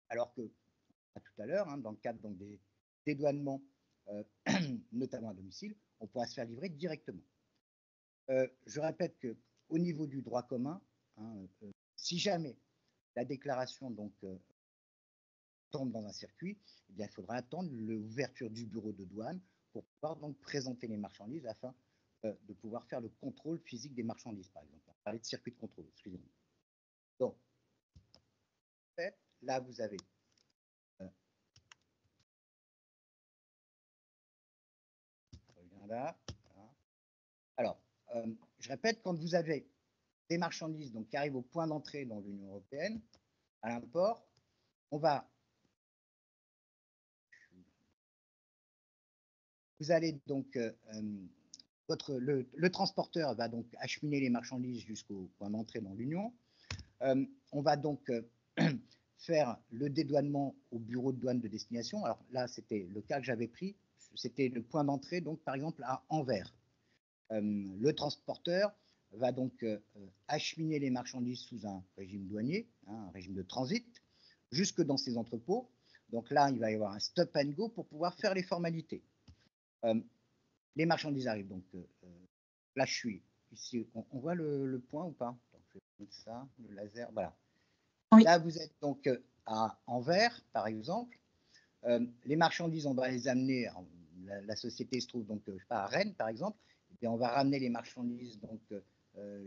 Alors que, tout à l'heure, dans le cadre donc, des dédouanements, notamment à domicile, on pourra se faire livrer directement. Je répète qu'au niveau du droit commun, si jamais la déclaration donc, tombe dans un circuit, eh bien, il faudra attendre l'ouverture du bureau de douane pour pouvoir donc présenter les marchandises afin de pouvoir faire le contrôle physique des marchandises, par exemple. On va parler de circuit de contrôle, excusez-moi. Donc, en fait, là, vous avez là. Alors, je répète, quand vous avez des marchandises donc, qui arrivent au point d'entrée dans l'Union européenne, à l'import, vous allez donc, le transporteur va donc acheminer les marchandises jusqu'au point d'entrée dans l'Union. On va donc faire le dédouanement au bureau de douane de destination. Alors là, c'était le cas que j'avais pris, c'était le point d'entrée, donc par exemple à Anvers. Le transporteur va donc acheminer les marchandises sous un régime douanier, un régime de transit, jusque dans ses entrepôts. Donc là, il va y avoir un stop and go pour pouvoir faire les formalités. Les marchandises arrivent. Donc là, je suis ici. On voit le point ou pas? Donc, je vais mettre ça, le laser. Voilà. Oui. Là, vous êtes donc à Anvers, par exemple. Les marchandises, on va les amener. La société se trouve donc, je sais pas, à Rennes, par exemple. Et on va ramener les marchandises donc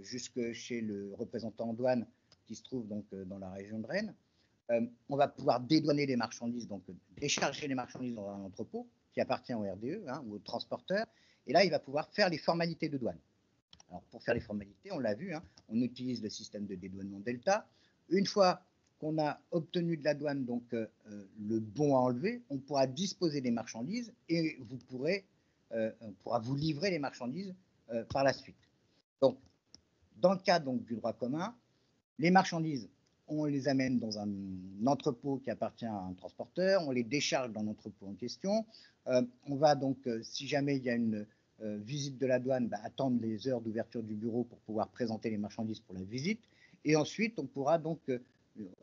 jusque chez le représentant en douane qui se trouve donc dans la région de Rennes. On va pouvoir dédouaner les marchandises, donc décharger les marchandises dans un entrepôt qui appartient au RDE ou au transporteur. Et là, il va pouvoir faire les formalités de douane. Alors, pour faire les formalités, on l'a vu, on utilise le système de dédouanement Delta. Une fois qu'on a obtenu de la douane donc le bon à enlever, on pourra disposer des marchandises et on pourra vous livrer les marchandises par la suite. Donc, dans le cas donc, du droit commun, les marchandises, on les amène dans un entrepôt qui appartient à un transporteur, on les décharge dans l'entrepôt en question. On va donc, si jamais il y a une visite de la douane, attendre les heures d'ouverture du bureau pour pouvoir présenter les marchandises pour la visite. Et ensuite, on pourra donc,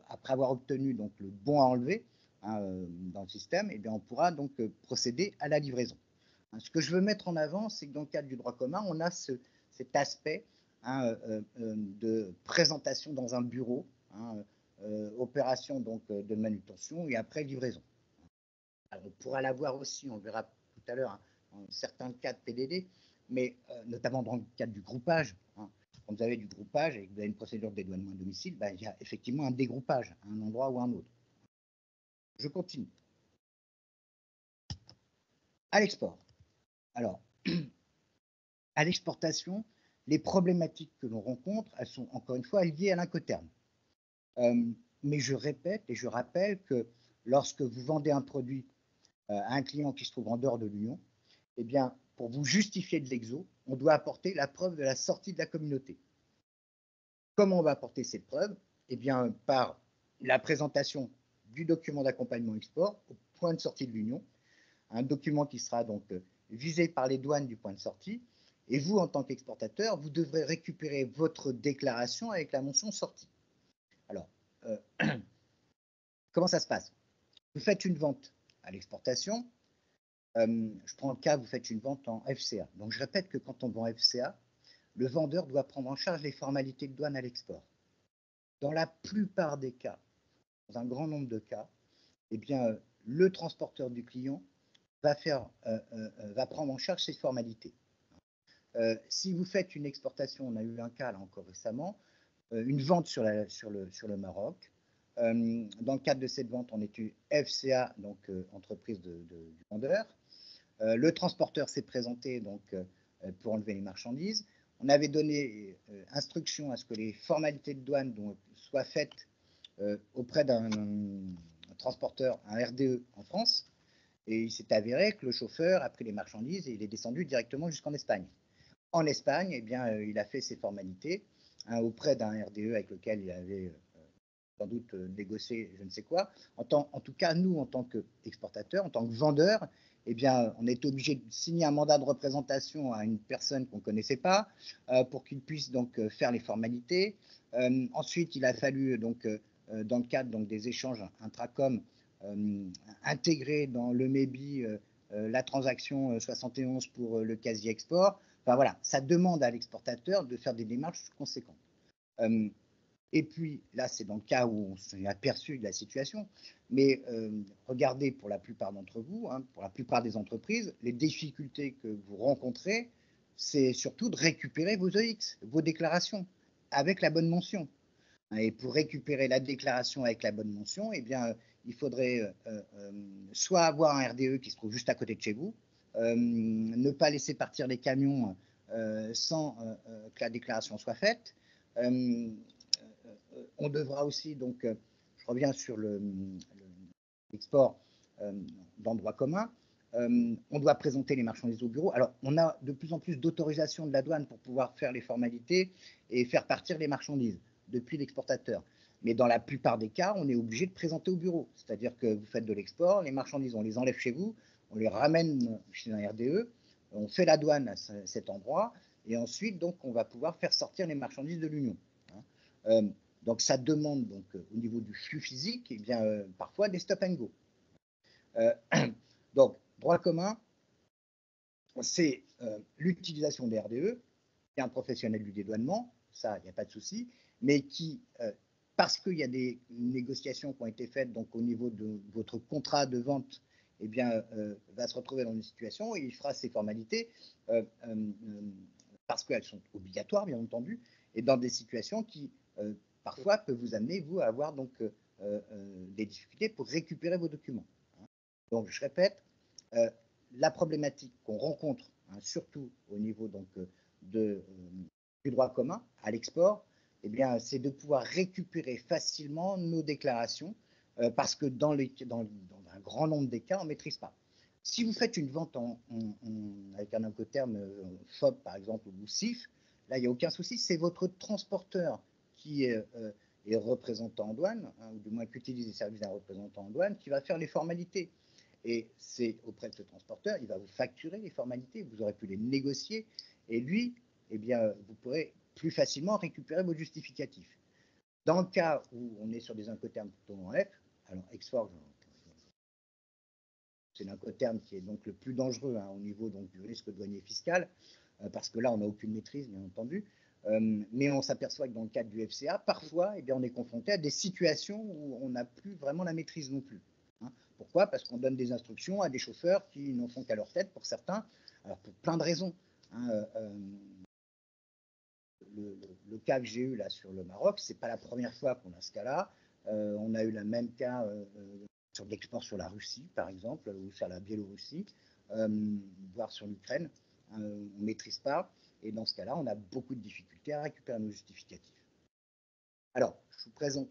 après avoir obtenu donc, le bon à enlever dans le système, eh bien, on pourra donc procéder à la livraison. Ce que je veux mettre en avant, c'est que dans le cadre du droit commun, on a cet aspect de présentation dans un bureau, opération donc de manutention et après livraison. Alors, on pourra l'avoir aussi, on verra tout à l'heure, dans certains cas de PDD, mais notamment dans le cadre du groupage. Quand vous avez du groupage et que vous avez une procédure de dédouanement à domicile, il y a effectivement un dégroupage à un endroit ou à un autre. Je continue. À l'export. Alors, à l'exportation, les problématiques que l'on rencontre, elles sont encore une fois liées à l'Incoterm. Mais je répète et je rappelle que lorsque vous vendez un produit à un client qui se trouve en dehors de l'Union, eh bien, pour vous justifier de l'exo, on doit apporter la preuve de la sortie de la communauté. Comment on va apporter cette preuve? Eh bien, par la présentation du document d'accompagnement export au point de sortie de l'Union, un document qui sera donc visé par les douanes du point de sortie. Et vous, en tant qu'exportateur, vous devrez récupérer votre déclaration avec la mention sortie. Alors, comment ça se passe? Vous faites une vente à l'exportation. Je prends le cas, vous faites une vente en FCA. Donc, je répète que quand on vend FCA, le vendeur doit prendre en charge les formalités de douane à l'export. Dans la plupart des cas, dans un grand nombre de cas, eh bien, le transporteur du client va prendre en charge ces formalités. Si vous faites une exportation, on a eu un cas là encore récemment, une vente sur le Maroc. Dans le cadre de cette vente, on est une FCA, donc entreprise du vendeur. Le transporteur s'est présenté donc, pour enlever les marchandises. On avait donné instruction à ce que les formalités de douane soient faites auprès d'un transporteur, un RDE en France. Et il s'est avéré que le chauffeur a pris les marchandises et il est descendu directement jusqu'en Espagne. En Espagne, eh bien, il a fait ses formalités auprès d'un RDE avec lequel il avait sans doute négocié je ne sais quoi. En tout cas, nous, en tant qu'exportateurs, en tant que vendeurs, eh bien, on est obligé de signer un mandat de représentation à une personne qu'on ne connaissait pas pour qu'il puisse donc faire les formalités. Ensuite, il a fallu donc dans le cadre donc, des échanges intracom, intégrer dans le MEBI la transaction 71 pour le quasi-export. Enfin voilà, ça demande à l'exportateur de faire des démarches conséquentes. Et puis là, c'est dans le cas où on s'est aperçu de la situation, mais regardez pour la plupart d'entre vous, hein, pour la plupart des entreprises, les difficultés que vous rencontrez, c'est surtout de récupérer vos EX, vos déclarations, avec la bonne mention. Et pour récupérer la déclaration avec la bonne mention, eh bien, il faudrait soit avoir un RDE qui se trouve juste à côté de chez vous, ne pas laisser partir les camions sans que la déclaration soit faite. On devra aussi, donc, je reviens sur l'export dans le droit commun, on doit présenter les marchandises au bureau. Alors, on a de plus en plus d'autorisations de la douane pour pouvoir faire les formalités et faire partir les marchandises depuis l'exportateur. Mais dans la plupart des cas, on est obligé de présenter au bureau. C'est-à-dire que vous faites de l'export, les marchandises, on les enlève chez vous, on les ramène chez un RDE, on fait la douane à cet endroit, et ensuite, donc, on va pouvoir faire sortir les marchandises de l'Union. Donc, ça demande, donc, au niveau du flux physique, eh bien, parfois des stop and go. Donc, droit commun, c'est l'utilisation des RDE, qui est un professionnel du dédouanement, ça, il n'y a pas de souci, mais qui, parce qu'il y a des négociations qui ont été faites donc, au niveau de votre contrat de vente, eh bien, va se retrouver dans une situation où il fera ses formalités parce qu'elles sont obligatoires, bien entendu, et dans des situations qui, parfois, peuvent vous amener, vous, à avoir donc, des difficultés pour récupérer vos documents. Donc, je répète, la problématique qu'on rencontre, hein, surtout au niveau donc, du droit commun à l'export, eh bien, c'est de pouvoir récupérer facilement nos déclarations parce que dans un grand nombre des cas, on ne maîtrise pas. Si vous faites une vente avec un incoterm FOB, par exemple, ou CIF, là, il n'y a aucun souci, c'est votre transporteur qui est représentant en douane, hein, ou du moins qui utilise les services d'un représentant en douane, qui va faire les formalités. Et c'est auprès de ce transporteur, il va vous facturer les formalités, vous aurez pu les négocier, et lui, eh bien, vous pourrez plus facilement récupérer vos justificatifs. Dans le cas où on est sur des incoterms plutôt en F, alors Exforge, c'est l'incoterm qui est donc le plus dangereux hein, au niveau donc, du risque douanier fiscal, parce que là, on n'a aucune maîtrise, bien entendu. Mais on s'aperçoit que dans le cadre du FCA, parfois, eh bien, on est confronté à des situations où on n'a plus vraiment la maîtrise non plus. Hein. Pourquoi? Parce qu'on donne des instructions à des chauffeurs qui n'en font qu'à leur tête, pour certains, alors pour plein de raisons. Hein, le cas que j'ai eu là sur le Maroc, c'est pas la première fois qu'on a ce cas-là. On a eu le même cas sur l'export sur la Russie, par exemple, ou sur la Biélorussie, voire sur l'Ukraine. On ne maîtrise pas. Et dans ce cas-là, on a beaucoup de difficultés à récupérer nos justificatifs. Alors, je vous présente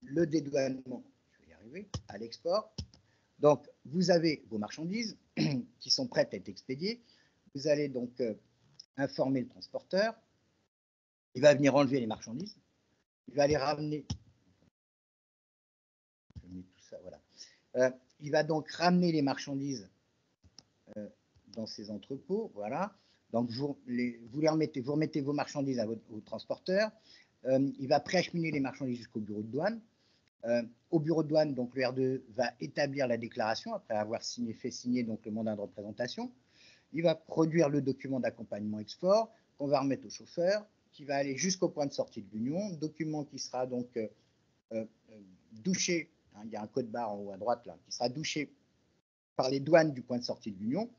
le dédouanement, je vais y arriver, à l'export. Donc, vous avez vos marchandises qui sont prêtes à être expédiées. Vous allez donc informer le transporteur. Il va venir enlever les marchandises. Il va les ramener. Je mets tout ça, voilà. Il va donc ramener les marchandises dans ses entrepôts, voilà. Donc, vous remettez vos marchandises au transporteur. Il va préacheminer les marchandises jusqu'au bureau de douane. Au bureau de douane, donc, le RDE va établir la déclaration après avoir fait signer donc, le mandat de représentation. Il va produire le document d'accompagnement export qu'on va remettre au chauffeur, qui va aller jusqu'au point de sortie de l'Union. Document qui sera donc douché. Hein, il y a un code barre en haut à droite là, qui sera douché par les douanes du point de sortie de l'Union.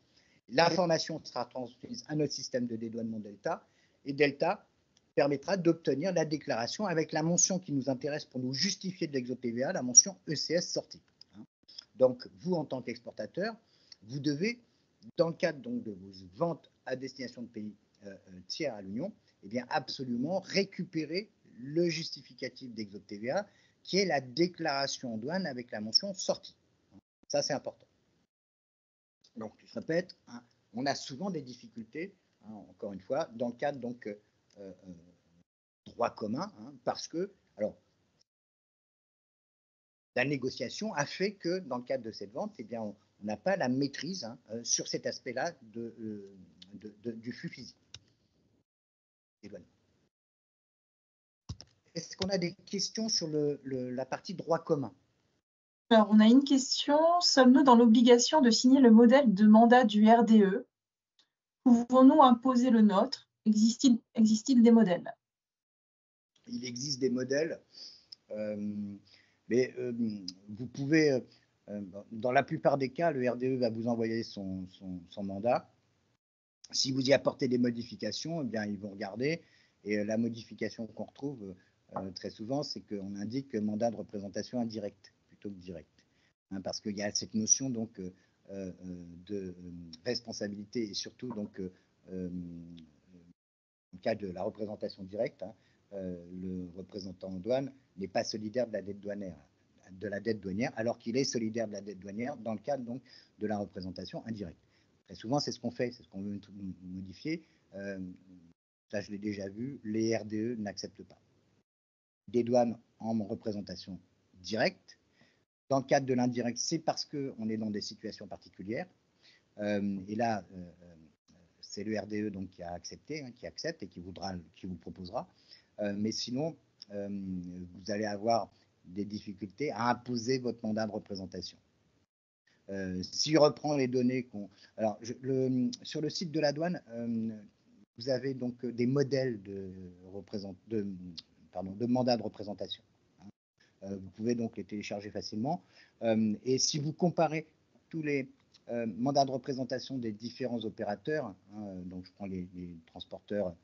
L'information sera transmise à notre système de dédouanement Delta, et Delta permettra d'obtenir la déclaration avec la mention qui nous intéresse pour nous justifier de l'exo-TVA, la mention ECS sortie. Donc, vous, en tant qu'exportateur, vous devez, dans le cadre donc, de vos ventes à destination de pays tiers à l'Union, eh bien, absolument récupérer le justificatif d'exo-TVA, qui est la déclaration en douane avec la mention sortie. Ça, c'est important. Donc, je répète, hein, on a souvent des difficultés, hein, encore une fois, dans le cadre donc droit commun, hein, parce que, alors, la négociation a fait que, dans le cadre de cette vente, eh bien, on n'a pas la maîtrise hein, sur cet aspect-là du flux physique. est-ce qu'on a des questions sur la partie droit commun? Alors, on a une question. Sommes-nous dans l'obligation de signer le modèle de mandat du RDE? Pouvons-nous imposer le nôtre? Existe-t-il des modèles? Il existe des modèles, mais vous pouvez, dans la plupart des cas, le RDE va vous envoyer son mandat. Si vous y apportez des modifications, eh bien, ils vont regarder. Et la modification qu'on retrouve très souvent, c'est qu'on indique mandat de représentation indirecte plutôt que direct. Hein, parce qu'il y a cette notion donc, de responsabilité et surtout donc, dans le cas de la représentation directe, hein, le représentant en douane n'est pas solidaire de la dette douanière, alors qu'il est solidaire de la dette douanière dans le cadre donc, de la représentation indirecte. Très souvent, c'est ce qu'on fait, c'est ce qu'on veut modifier. Ça, je l'ai déjà vu, les RDE n'acceptent pas. Des douanes en représentation directe. Dans le cadre de l'indirect, c'est parce qu'on est dans des situations particulières. Et là, c'est le RDE donc, qui a accepté, hein, qui accepte et qui vous proposera. Mais sinon, vous allez avoir des difficultés à imposer votre mandat de représentation. S'il reprend les données Alors, sur le site de la douane, vous avez donc des modèles de mandat de représentation. Vous pouvez donc les télécharger facilement. Et si vous comparez tous les mandats de représentation des différents opérateurs, hein, donc je prends les transporteurs, la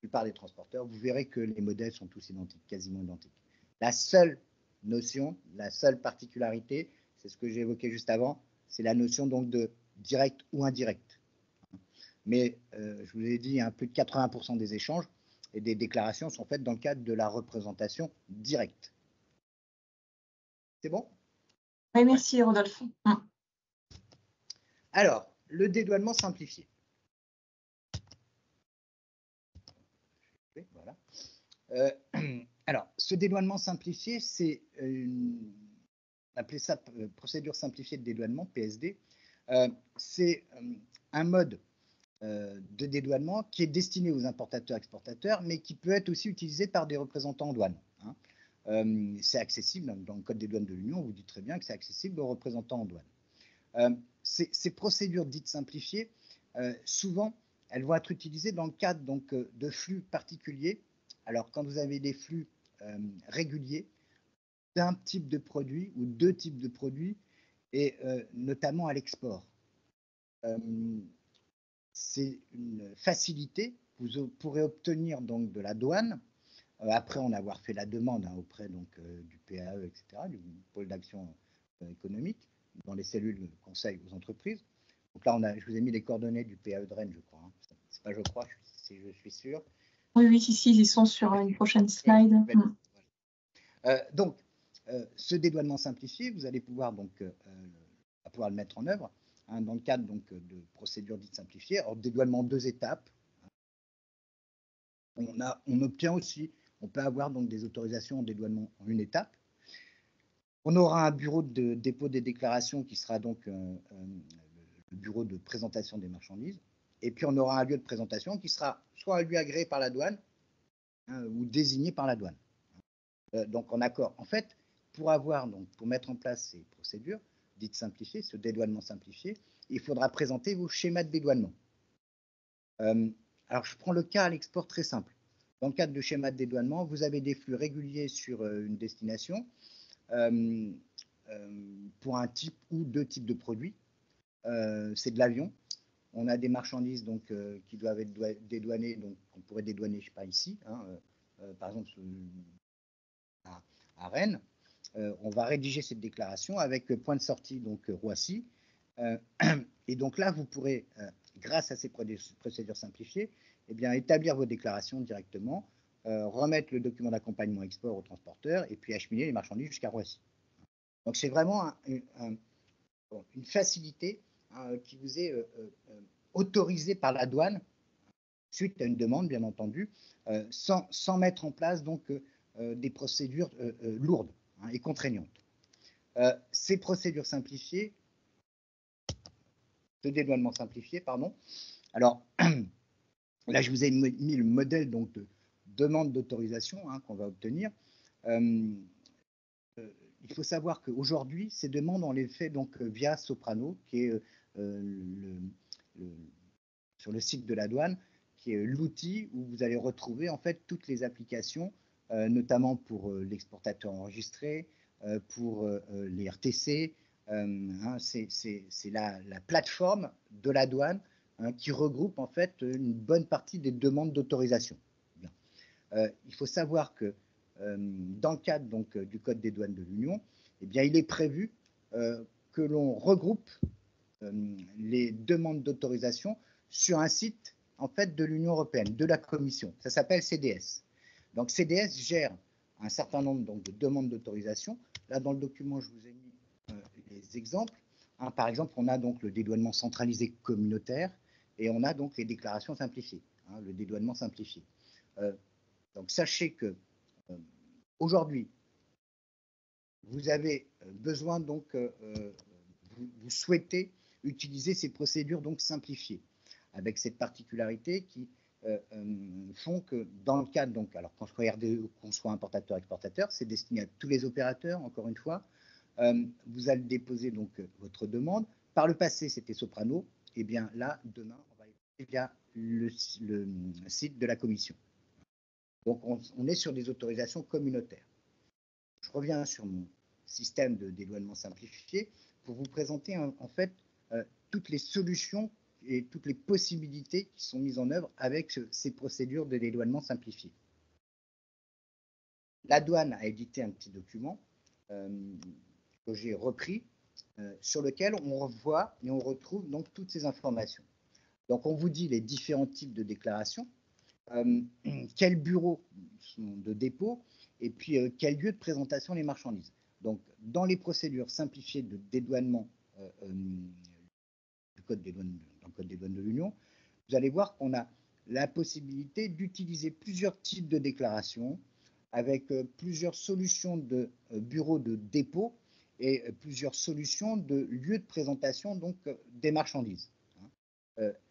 plupart des transporteurs, vous verrez que les modèles sont tous identiques, quasiment identiques. La seule notion, la seule particularité, c'est ce que j'ai évoqué juste avant, c'est la notion donc de direct ou indirect. Mais je vous ai dit, hein, plus de 80% des échanges et des déclarations sont faites dans le cadre de la représentation directe. C'est bon? Oui, merci Rodolphe. Alors, le dédouanement simplifié. Voilà. Alors, ce dédouanement simplifié, c'est on appelait ça procédure simplifiée de dédouanement, PSD. C'est un mode de dédouanement qui est destiné aux importateurs-exportateurs, mais qui peut être aussi utilisé par des représentants en douane. Hein. C'est accessible, dans le Code des douanes de l'Union, on vous dit très bien que c'est accessible aux représentants en douane. Ces procédures dites simplifiées, souvent, elles vont être utilisées dans le cadre donc, de flux particuliers. Alors, quand vous avez des flux réguliers d'un type de produit ou deux types de produits, et notamment à l'export. C'est une facilité que vous pourrez obtenir donc, de la douane, après en avoir fait la demande hein, auprès donc, du PAE, etc., du pôle d'action économique, dans les cellules conseil aux entreprises. Donc là, je vous ai mis les coordonnées du PAE de Rennes, je crois. Hein. C'est pas je crois, je suis sûr. Oui, oui, ici, ils sont sur une prochaine slide. Donc, ce dédouanement simplifié, vous allez pouvoir, donc, pouvoir le mettre en œuvre hein, dans le cadre donc, de procédures dites simplifiées. Alors, dédouanement 2 étapes. On obtient aussi, on peut avoir donc des autorisations en dédouanement en 1 étape. On aura un bureau de dépôt des déclarations qui sera donc le bureau de présentation des marchandises. Et puis, on aura un lieu de présentation qui sera soit un lieu agréé par la douane hein, ou désigné par la douane. Donc, en accord. En fait, pour mettre en place ces procédures dites simplifiées, ce dédouanement simplifié, il faudra présenter vos schémas de dédouanement. Alors, je prends le cas à l'export très simple. Dans le cadre de schéma de dédouanement, vous avez des flux réguliers sur une destination pour un type ou deux types de produits. C'est de l'avion. On a des marchandises donc, qui doivent être dédouanées, donc on pourrait dédouaner, je ne sais pas ici, hein, par exemple à Rennes. On va rédiger cette déclaration avec point de sortie donc Roissy. Et donc là, vous pourrez, grâce à ces procédures simplifiées, eh bien, établir vos déclarations directement, remettre le document d'accompagnement export au transporteur et puis acheminer les marchandises jusqu'à Roissy. Donc c'est vraiment une facilité qui vous est autorisée par la douane suite à une demande, bien entendu, sans mettre en place donc des procédures lourdes hein, et contraignantes. Ces procédures simplifiées, ce dédouanement simplifié, pardon. Alors, là, je vous ai mis le modèle donc, demande d'autorisation qu'on va obtenir. Il faut savoir qu'aujourd'hui, ces demandes, on les fait donc via Soprano, qui est sur le site de la douane, qui est l'outil où vous allez retrouver en fait toutes les applications, notamment pour l'exportateur enregistré, pour les RTC. C'est la plateforme de la douane qui regroupe en fait une bonne partie des demandes d'autorisation. Il faut savoir que dans le cadre donc, du Code des douanes de l'Union, eh bien, il est prévu que l'on regroupe les demandes d'autorisation sur un site en fait, de l'Union européenne, de la Commission. Ça s'appelle CDS. Donc CDS gère un certain nombre donc, de demandes d'autorisation. Là, dans le document, je vous ai mis les exemples. Par exemple, on a donc le dédouanement centralisé communautaire et on a donc les déclarations simplifiées, le dédouanement simplifié. Donc sachez que aujourd'hui, vous avez besoin donc, vous souhaitez utiliser ces procédures donc simplifiées, avec cette particularité qui font que dans le cadre, donc, alors qu'on soit RDE ou qu'on soit importateur-exportateur, c'est destiné à tous les opérateurs, encore une fois. Vous allez déposer donc votre demande. Par le passé, c'était Soprano. Et bien là, demain, on va aller via le site de la Commission. Donc, on est sur des autorisations communautaires. Je reviens sur mon système de dédouanement simplifié pour vous présenter en fait toutes les solutions et toutes les possibilités qui sont mises en œuvre avec ces procédures de dédouanement simplifié. La douane a édité un petit document que j'ai repris, sur lequel on revoit et on retrouve donc toutes ces informations. Donc, on vous dit les différents types de déclarations, quel bureau de dépôt et puis quel lieu de présentation des marchandises. Donc, dans les procédures simplifiées de dédouanement du Code des douanes, dans le Code des douanes de l'Union, vous allez voir qu'on a la possibilité d'utiliser plusieurs types de déclarations avec plusieurs solutions de bureaux de dépôt et plusieurs solutions de lieux de présentation donc, des marchandises.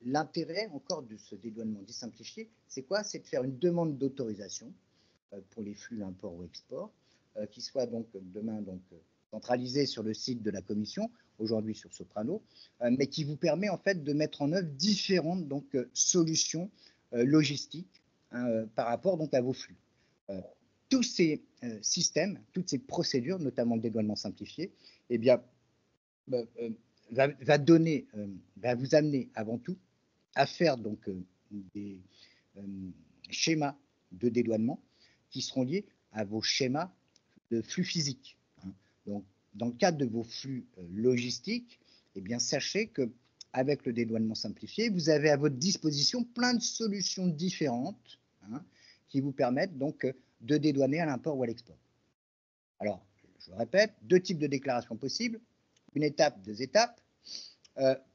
L'intérêt encore de ce dédouanement dit simplifié, c'est quoi? C'est de faire une demande d'autorisation pour les flux import ou export, qui soit donc demain donc, centralisée sur le site de la Commission, aujourd'hui sur Soprano, mais qui vous permet en fait de mettre en œuvre différentes donc, solutions logistiques par rapport donc, à vos flux. Tous ces systèmes, toutes ces procédures, notamment le dédouanement simplifié, eh bien, va vous amener avant tout à faire donc, des schémas de dédouanement qui seront liés à vos schémas de flux physiques. Donc, dans le cadre de vos flux logistiques, eh bien, sachez qu'avec le dédouanement simplifié, vous avez à votre disposition plein de solutions différentes qui vous permettent donc de dédouaner à l'import ou à l'export. Alors, je le répète, deux types de déclarations possibles, une étape, deux étapes,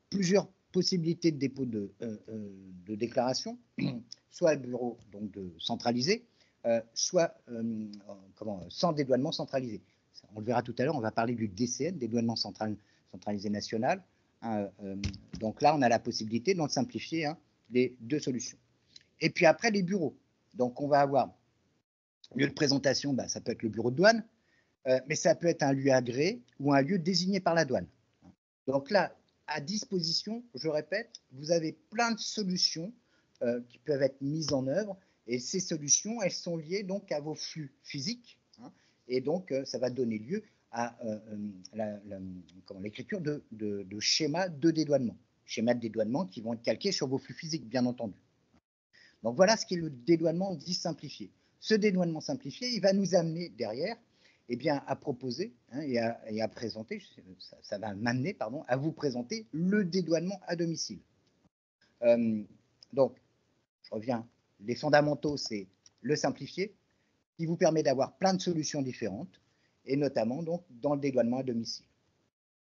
plusieurs possibilités de dépôt de déclaration, soit le bureau donc, centralisé, soit sans dédouanement centralisé. On le verra tout à l'heure, on va parler du DCN, dédouanement centralisé national. Donc là, on a la possibilité de le simplifier, les deux solutions. Et puis après, les bureaux. Donc on va avoir lieu de présentation, ça peut être le bureau de douane, mais ça peut être un lieu agréé ou un lieu désigné par la douane. Donc là, à disposition, je répète, vous avez plein de solutions qui peuvent être mises en œuvre et ces solutions, elles sont liées donc à vos flux physiques et donc ça va donner lieu à l'écriture de schémas de dédouanement. Schémas de dédouanement qui vont être calqués sur vos flux physiques, bien entendu. Donc voilà ce qui est le dédouanement dit simplifié. Ce dédouanement simplifié, il va nous amener derrière eh bien, à proposer et à présenter, ça va m'amener à vous présenter le dédouanement à domicile. Donc, je reviens, les fondamentaux, c'est le simplifié, qui vous permet d'avoir plein de solutions différentes, et notamment donc, dans le dédouanement à domicile.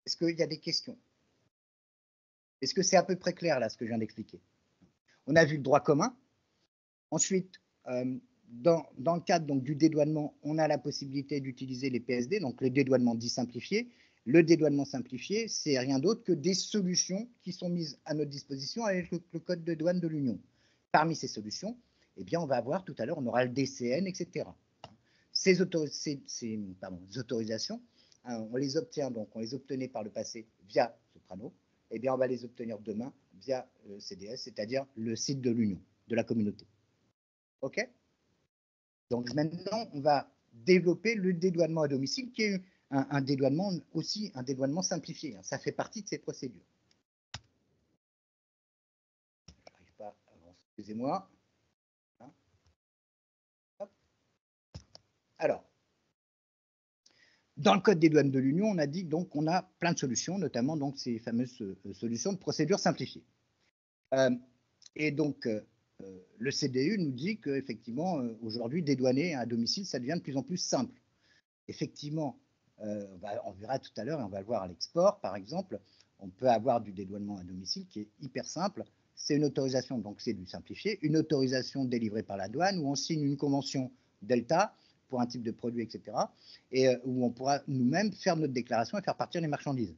Est-ce qu'il y a des questions? Est-ce que c'est à peu près clair là, ce que je viens d'expliquer? On a vu le droit commun. Ensuite, dans le cadre donc, du dédouanement, on a la possibilité d'utiliser les PSD, donc le dédouanement dit simplifié. Le dédouanement simplifié, c'est rien d'autre que des solutions qui sont mises à notre disposition avec le Code de douane de l'Union. Parmi ces solutions, eh bien, on va avoir tout à l'heure, on aura le DCN, etc. Ces autorisations, hein, on les obtient, donc on les obtenait par le passé via Soprano, eh bien, on va les obtenir demain via CDS, c'est-à-dire le site de l'Union, de la communauté. OK? Donc maintenant, on va développer le dédouanement à domicile, qui est un dédouanement aussi, un dédouanement simplifié. Hein. Ça fait partie de ces procédures. Je n'arrive pas à avancer, excusez-moi. Hein. Alors, dans le code des douanes de l'Union, on a dit donc qu'on a plein de solutions, notamment donc ces fameuses solutions de procédure simplifiée. Et donc, le CDU nous dit qu'effectivement, aujourd'hui, dédouaner à domicile, ça devient de plus en plus simple. Effectivement, on verra tout à l'heure, et on va le voir à l'export, par exemple, on peut avoir du dédouanement à domicile qui est hyper simple. C'est une autorisation, donc c'est du simplifié, une autorisation délivrée par la douane où on signe une convention Delta pour un type de produit, etc. Et où on pourra nous-mêmes faire notre déclaration et faire partir les marchandises.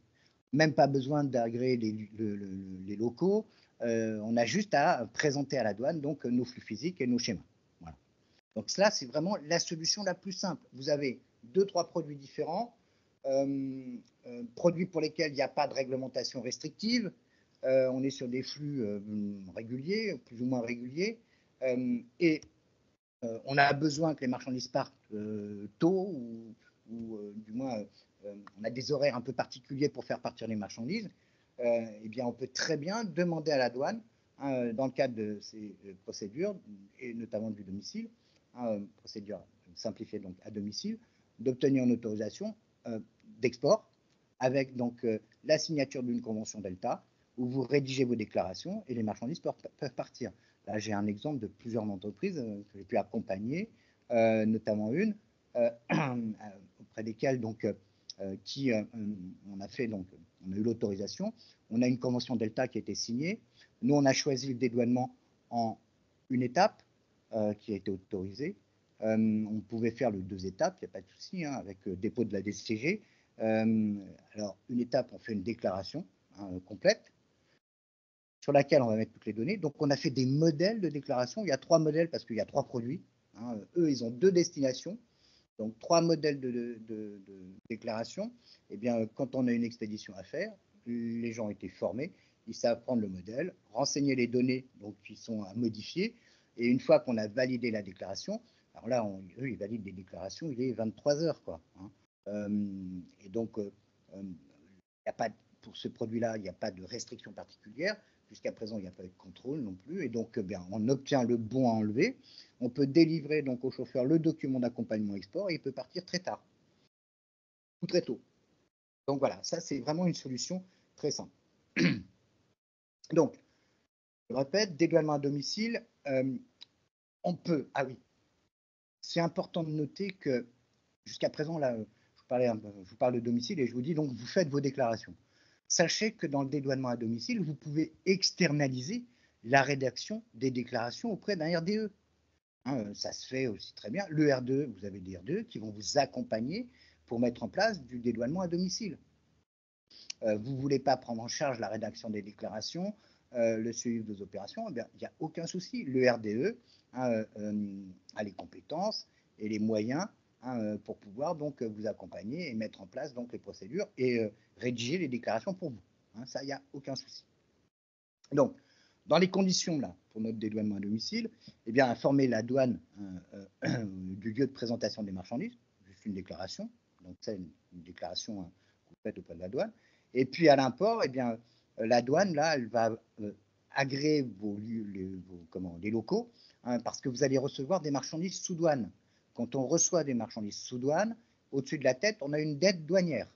Même pas besoin d'agréer les locaux. On a juste à présenter à la douane donc nos flux physiques et nos schémas. Voilà. Donc cela, c'est vraiment la solution la plus simple. Vous avez 2-3 produits différents, produits pour lesquels il n'y a pas de réglementation restrictive. On est sur des flux réguliers, plus ou moins réguliers, et on a besoin que les marchandises partent tôt, ou du moins on a des horaires un peu particuliers pour faire partir les marchandises. Eh bien, on peut très bien demander à la douane, hein, dans le cadre de ces procédures, et notamment du domicile, hein, procédure simplifiée donc à domicile, d'obtenir une autorisation d'export avec donc la signature d'une convention Delta, où vous rédigez vos déclarations et les marchandises peuvent partir. Là, j'ai un exemple de plusieurs entreprises que j'ai pu accompagner, notamment une auprès desquelles donc, on a fait donc, on a eu l'autorisation, on a une convention Delta qui a été signée. Nous, on a choisi le dédouanement en une étape qui a été autorisée. On pouvait faire le 2 étapes, il n'y a pas de souci, hein, avec dépôt de la DCG. Alors, une étape, on fait une déclaration complète sur laquelle on va mettre toutes les données. Donc, on a fait des modèles de déclaration. Il y a 3 modèles parce qu'il y a 3 produits. Hein. Eux, ils ont 2 destinations. Donc, 3 modèles de déclaration. Eh bien, quand on a une expédition à faire, les gens ont été formés. Ils savent prendre le modèle, renseigner les données donc, qui sont à modifier. Et une fois qu'on a validé la déclaration, alors là, eux, ils valident les déclarations, il est 23 heures, quoi. Hein. Et donc, y a pas, pour ce produit-là, il n'y a pas de restriction particulière. Jusqu'à présent, il n'y a pas eu de contrôle non plus. Et donc, bien, on obtient le bon à enlever. On peut délivrer donc au chauffeur le document d'accompagnement export et il peut partir très tard ou très tôt. Donc voilà, ça, c'est vraiment une solution très simple. Donc, je répète, dédouanement à domicile, on peut, ah oui, c'est important de noter que jusqu'à présent, là, je vous parle de domicile et je vous dis donc, vous faites vos déclarations. Sachez que dans le dédouanement à domicile, vous pouvez externaliser la rédaction des déclarations auprès d'un RDE. Hein, ça se fait aussi très bien. Le RDE, vous avez des RDE qui vont vous accompagner pour mettre en place du dédouanement à domicile. Vous ne voulez pas prendre en charge la rédaction des déclarations, le suivi des opérations, eh bien, il n'y a aucun souci. Le RDE a les compétences et les moyens pour pouvoir donc vous accompagner et mettre en place donc les procédures et rédiger les déclarations pour vous. Hein, ça, il n'y a aucun souci. Donc, dans les conditions là pour notre dédouanement à domicile, eh bien, informer la douane du lieu de présentation des marchandises, juste une déclaration. Donc, c'est une déclaration que vous faites auprès de la douane. Et puis à l'import, eh bien, la douane là, elle va agréer les locaux, hein, parce que vous allez recevoir des marchandises sous douane. Quand on reçoit des marchandises sous douane, au-dessus de la tête, on a une dette douanière.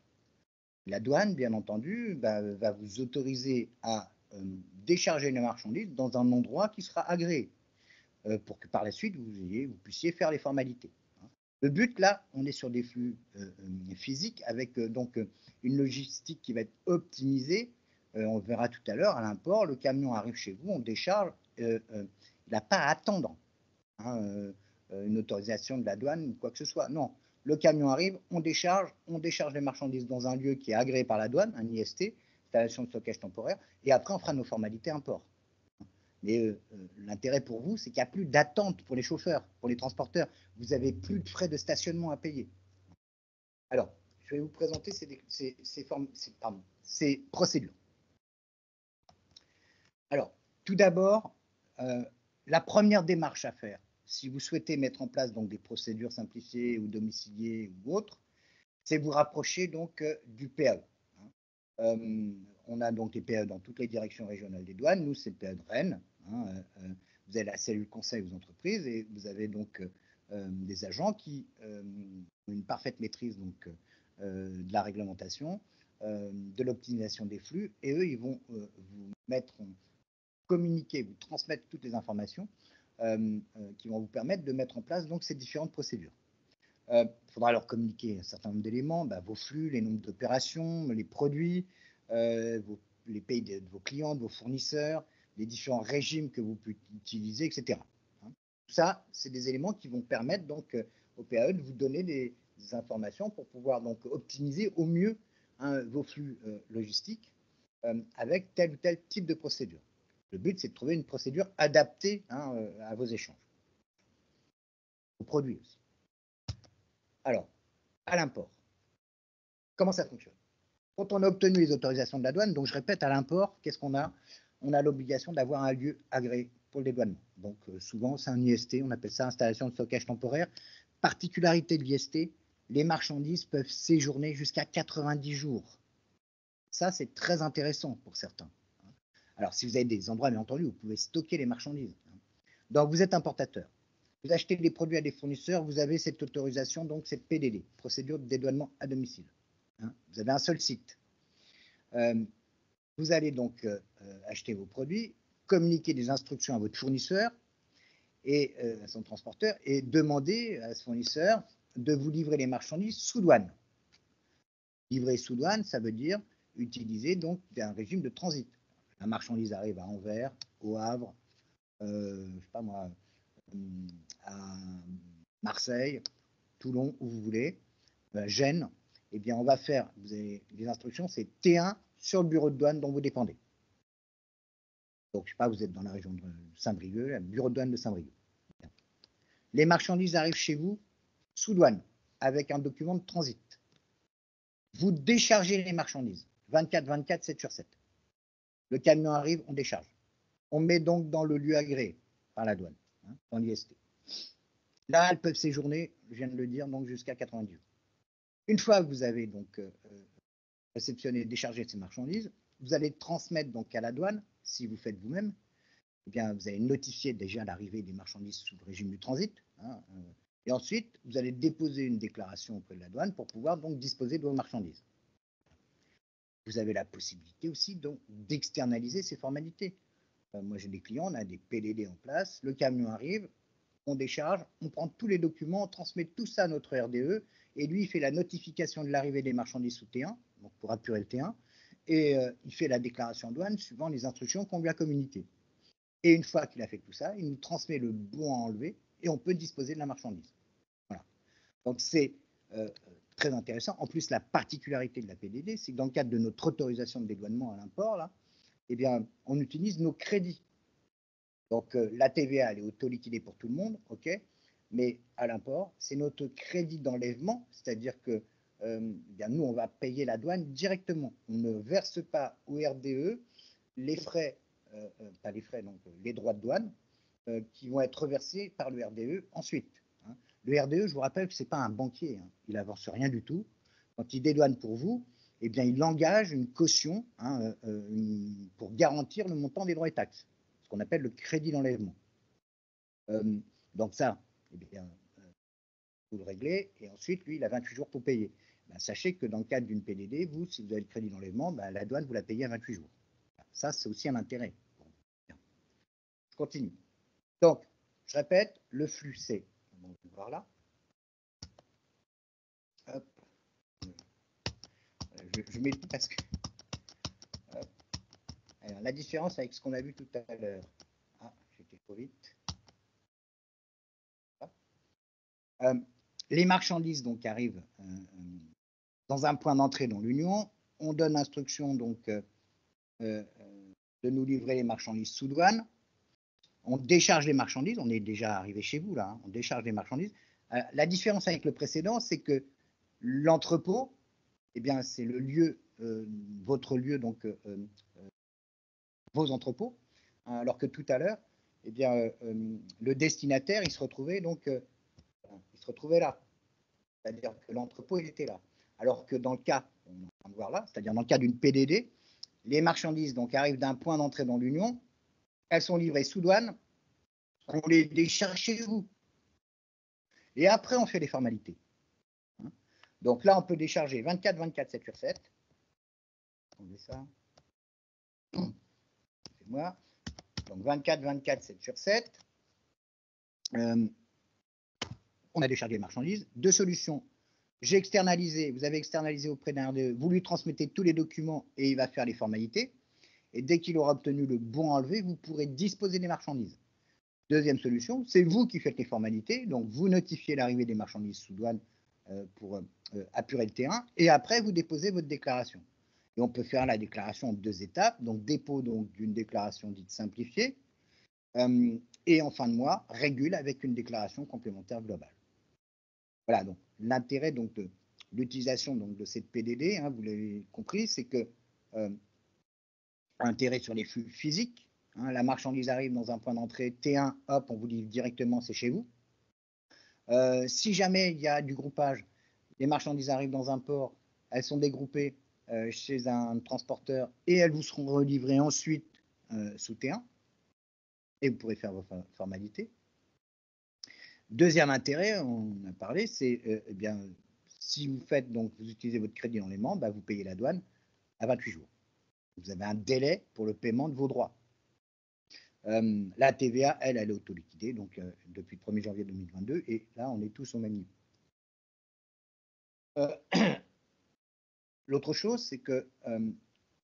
La douane, bien entendu, va vous autoriser à décharger les marchandises dans un endroit qui sera agréé, pour que par la suite, vous puissiez faire les formalités. Hein. Le but, là, on est sur des flux physiques avec donc une logistique qui va être optimisée. On verra tout à l'heure, à l'import, le camion arrive chez vous, on décharge, il n'a pas à attendre une autorisation de la douane ou quoi que ce soit. Non, le camion arrive, on décharge les marchandises dans un lieu qui est agréé par la douane, un IST, installation de stockage temporaire, et après on fera nos formalités import. Mais l'intérêt pour vous, c'est qu'il n'y a plus d'attente pour les chauffeurs, pour les transporteurs. Vous n'avez plus de frais de stationnement à payer. Alors, je vais vous présenter ces procédures. Alors, tout d'abord, la première démarche à faire, si vous souhaitez mettre en place donc, des procédures simplifiées ou domiciliées ou autres, c'est vous rapprocher donc du PAE. On a donc les PAE dans toutes les directions régionales des douanes. Nous, c'est le PAE de Rennes. Vous avez la cellule conseil aux entreprises et vous avez donc des agents qui ont une parfaite maîtrise donc, de la réglementation, de l'optimisation des flux, et eux, ils vont vous communiquer, vous transmettre toutes les informations qui vont vous permettre de mettre en place donc, ces différentes procédures. Il faudra leur communiquer un certain nombre d'éléments, vos flux, les nombres d'opérations, les produits, les pays de vos clients, de vos fournisseurs, les différents régimes que vous pouvez utiliser, etc. Tout ça, c'est des éléments qui vont permettre donc au PAE de vous donner des informations pour pouvoir donc optimiser au mieux vos flux logistiques avec tel ou tel type de procédure. Le but, c'est de trouver une procédure adaptée à vos échanges, aux produits aussi. Alors, à l'import, comment ça fonctionne? Quand on a obtenu les autorisations de la douane, donc je répète, à l'import, qu'est-ce qu'on a? On a l'obligation d'avoir un lieu agréé pour le dédouanement. Donc souvent, c'est un IST, on appelle ça installation de stockage temporaire. Particularité de l'IST, les marchandises peuvent séjourner jusqu'à 90 jours. Ça, c'est très intéressant pour certains. Alors, si vous avez des endroits, bien entendu, vous pouvez stocker les marchandises. Donc, vous êtes importateur. Vous achetez des produits à des fournisseurs, vous avez cette autorisation, donc cette PDD, procédure de dédouanement à domicile. Vous avez un seul site. Vous allez donc acheter vos produits, communiquer des instructions à votre fournisseur et à son transporteur et demander à ce fournisseur de vous livrer les marchandises sous douane. Livrer sous douane, ça veut dire utiliser donc un régime de transit. La marchandise arrive à Anvers, au Havre, je sais pas moi, à Marseille, Toulon, où vous voulez, Gênes. Eh bien, on va faire, vous avez les instructions, c'est T1 sur le bureau de douane dont vous dépendez. Donc, je ne sais pas, vous êtes dans la région de Saint-Brieuc, le bureau de douane de Saint-Brieuc. Les marchandises arrivent chez vous sous douane, avec un document de transit. Vous déchargez les marchandises, 24/24, 7 sur 7. Le camion arrive, on décharge. On met donc dans le lieu agréé par la douane, dans l'IST. Là, elles peuvent séjourner, je viens de le dire, donc jusqu'à 90 jours. Une fois que vous avez donc réceptionné et déchargé ces marchandises, vous allez transmettre donc à la douane, si vous faites vous-même, eh bien, vous allez notifier déjà l'arrivée des marchandises sous le régime du transit. Et ensuite, vous allez déposer une déclaration auprès de la douane pour pouvoir donc disposer de vos marchandises. Vous avez la possibilité aussi donc d'externaliser ces formalités. Moi, j'ai des clients, on a des PDD en place, le camion arrive, on décharge, on prend tous les documents, on transmet tout ça à notre RDE, et lui, il fait la notification de l'arrivée des marchandises sous T1, donc pour apurer le T1, et il fait la déclaration douane suivant les instructions qu'on lui a communiquées. Et une fois qu'il a fait tout ça, il nous transmet le bon à enlever, et on peut disposer de la marchandise. Voilà. Donc c'est très intéressant. En plus, la particularité de la PDD, c'est que dans le cadre de notre autorisation de dédouanement à l'import, là, eh bien, on utilise nos crédits. Donc, la TVA, elle est auto-liquidée pour tout le monde, ok, mais à l'import, c'est notre crédit d'enlèvement, c'est-à-dire que bien, nous, on va payer la douane directement. On ne verse pas au RDE les frais, pas les frais, donc les droits de douane, qui vont être reversés par le RDE ensuite. Le RDE, je vous rappelle que ce n'est pas un banquier, il n'avance rien du tout. Quand il dédouane pour vous, eh bien, il engage une caution pour garantir le montant des droits et taxes, ce qu'on appelle le crédit d'enlèvement. Donc ça, eh bien, vous le réglez, et ensuite, lui, il a 28 jours pour payer. Ben, sachez que dans le cadre d'une PDD, vous, si vous avez le crédit d'enlèvement, ben, la douane, vous la payez à 28 jours. Ça, c'est aussi un intérêt. Bon, je continue. Donc, je répète, le flux, c'est, on va voir là. Hop. Je mets tout parce que... Alors, la différence avec ce qu'on a vu tout à l'heure. Ah, j'étais trop vite. Les marchandises donc arrivent dans un point d'entrée dans l'Union. On donne l'instruction donc de nous livrer les marchandises sous douane. on décharge les marchandises, on est déjà arrivé chez vous là, hein, on décharge les marchandises. La différence avec le précédent, c'est que l'entrepôt, eh bien, c'est le lieu, votre lieu, donc vos entrepôts, hein, alors que tout à l'heure, eh bien, le destinataire, il se retrouvait donc, il se retrouvait là, c'est-à-dire que l'entrepôt, il était là. Alors que dans le cas, on est en train de voir là, c'est-à-dire dans le cas d'une PDD, les marchandises donc arrivent d'un point d'entrée dans l'Union, elles sont livrées sous douane, on les décharge chez vous. Et après, on fait les formalités. Donc là, on peut décharger 24/24, 7 sur 7. On met ça. C'est moi. Donc 24/24, 7 sur 7. On a déchargé les marchandises. Deux solutions. J'ai externalisé, vous avez externalisé auprès d'un RDE, vous lui transmettez tous les documents et il va faire les formalités. Et dès qu'il aura obtenu le bon enlevé, vous pourrez disposer des marchandises. Deuxième solution, c'est vous qui faites les formalités, donc vous notifiez l'arrivée des marchandises sous douane pour apurer le terrain, et après vous déposez votre déclaration. Et on peut faire la déclaration en 2 étapes, donc dépôt d'une déclaration dite simplifiée, et en fin de mois, régule avec une déclaration complémentaire globale. Voilà, donc l'intérêt de l'utilisation de cette PDD, hein, vous l'avez compris, c'est que intérêt sur les flux physiques, hein, la marchandise arrive dans un point d'entrée T1, hop, on vous livre directement, c'est chez vous. Si jamais il y a du groupage, les marchandises arrivent dans un port, elles sont dégroupées chez un transporteur et elles vous seront relivrées ensuite sous T1 et vous pourrez faire vos formalités. Deuxième intérêt, on a parlé, c'est eh bien, si vous faites donc vous utilisez votre crédit dans les membres, bah, vous payez la douane à 28 jours. Vous avez un délai pour le paiement de vos droits. La TVA, elle est auto-liquidée donc depuis le 1er janvier 2022 et là on est tous au même niveau. L'autre chose, c'est que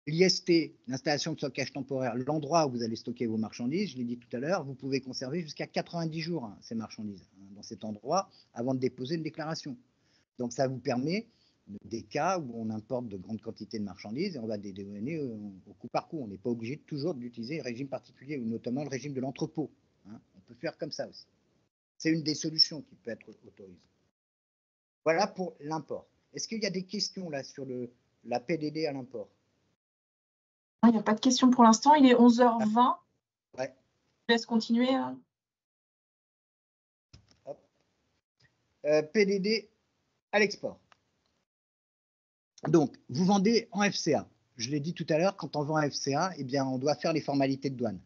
l'IST, l'installation de stockage temporaire, l'endroit où vous allez stocker vos marchandises, je l'ai dit tout à l'heure, vous pouvez conserver jusqu'à 90 jours hein, ces marchandises hein, dans cet endroit avant de déposer une déclaration. Donc ça vous permet des cas où on importe de grandes quantités de marchandises et on va les dédouaner au coup par coup. On n'est pas obligé toujours d'utiliser le régime particulier ou notamment le régime de l'entrepôt. Hein. On peut faire comme ça aussi. C'est une des solutions qui peut être autorisée. Voilà pour l'import. Est-ce qu'il y a des questions là sur la PDD à l'import? Il n'y a pas de questions pour l'instant. Il est 11h20. Ouais. Je laisse continuer. PDD à l'export. Donc, vous vendez en FCA. Je l'ai dit tout à l'heure, quand on vend en FCA, eh bien, on doit faire les formalités de douane.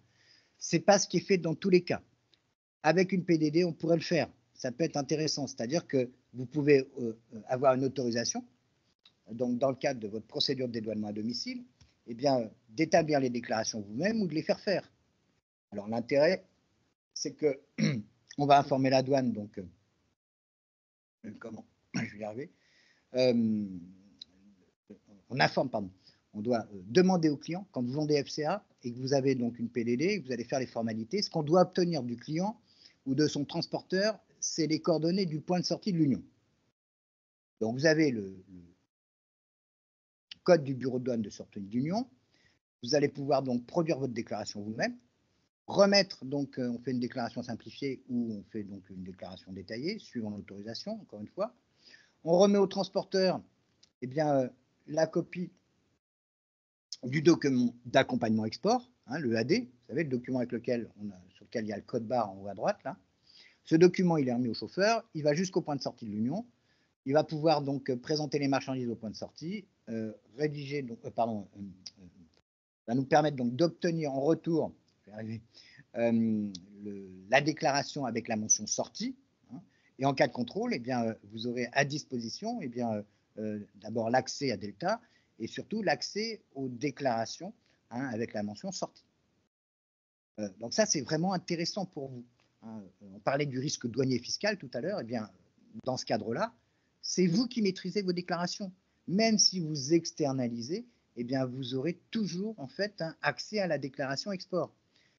Ce n'est pas ce qui est fait dans tous les cas. Avec une PDD, on pourrait le faire. Ça peut être intéressant, c'est-à-dire que vous pouvez avoir une autorisation, donc dans le cadre de votre procédure de dédouanement à domicile, eh bien, d'établir les déclarations vous-même ou de les faire faire. Alors l'intérêt, c'est que on va informer la douane, donc comment je vais y arriver. On informe, pardon. On doit demander au client, quand vous vendez FCA et que vous avez donc une PDD, et que vous allez faire les formalités, ce qu'on doit obtenir du client ou de son transporteur, c'est les coordonnées du point de sortie de l'Union. Donc vous avez le code du bureau de douane de sortie de l'Union. Vous allez pouvoir donc produire votre déclaration vous-même, remettre, donc on fait une déclaration simplifiée ou on fait donc une déclaration détaillée, suivant l'autorisation, encore une fois. On remet au transporteur eh bien, la copie du document d'accompagnement export, hein, le AD, vous savez, le document avec sur lequel il y a le code barre en haut à droite. Là. Ce document, il est remis au chauffeur, il va jusqu'au point de sortie de l'Union, il va pouvoir donc présenter les marchandises au point de sortie, rédiger, donc, va nous permettre donc d'obtenir en retour, je vais arriver, la déclaration avec la mention sortie. Hein, et en cas de contrôle, eh bien, vous aurez à disposition eh bien, d'abord l'accès à Delta et surtout l'accès aux déclarations hein, avec la mention sortie. Donc ça, c'est vraiment intéressant pour vous. Hein. On parlait du risque douanier fiscal tout à l'heure. Eh bien, dans ce cadre-là, c'est vous qui maîtrisez vos déclarations. Même si vous externalisez, eh bien, vous aurez toujours en fait un accès à la déclaration export.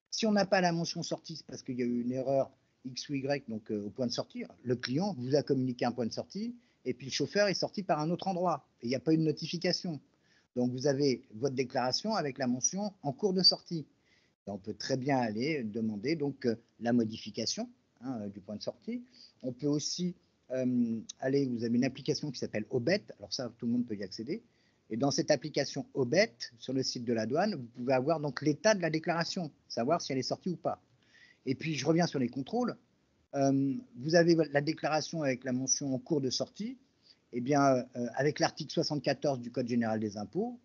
Si on n'a pas la mention sortie, c'est parce qu'il y a eu une erreur X ou Y donc, au point de sortie. Le client vous a communiqué un point de sortie et puis le chauffeur est sorti par un autre endroit et il n'y a pas eu de notification. Donc vous avez votre déclaration avec la mention en cours de sortie. On peut très bien aller demander donc la modification du point de sortie. On peut aussi aller, vous avez une application qui s'appelle OBET, alors ça tout le monde peut y accéder, et dans cette application OBET, sur le site de la douane, vous pouvez avoir donc l'état de la déclaration, savoir si elle est sortie ou pas. Et puis je reviens sur les contrôles, vous avez la déclaration avec la mention en cours de sortie, eh bien, avec l'article 74 du Code général des impôts,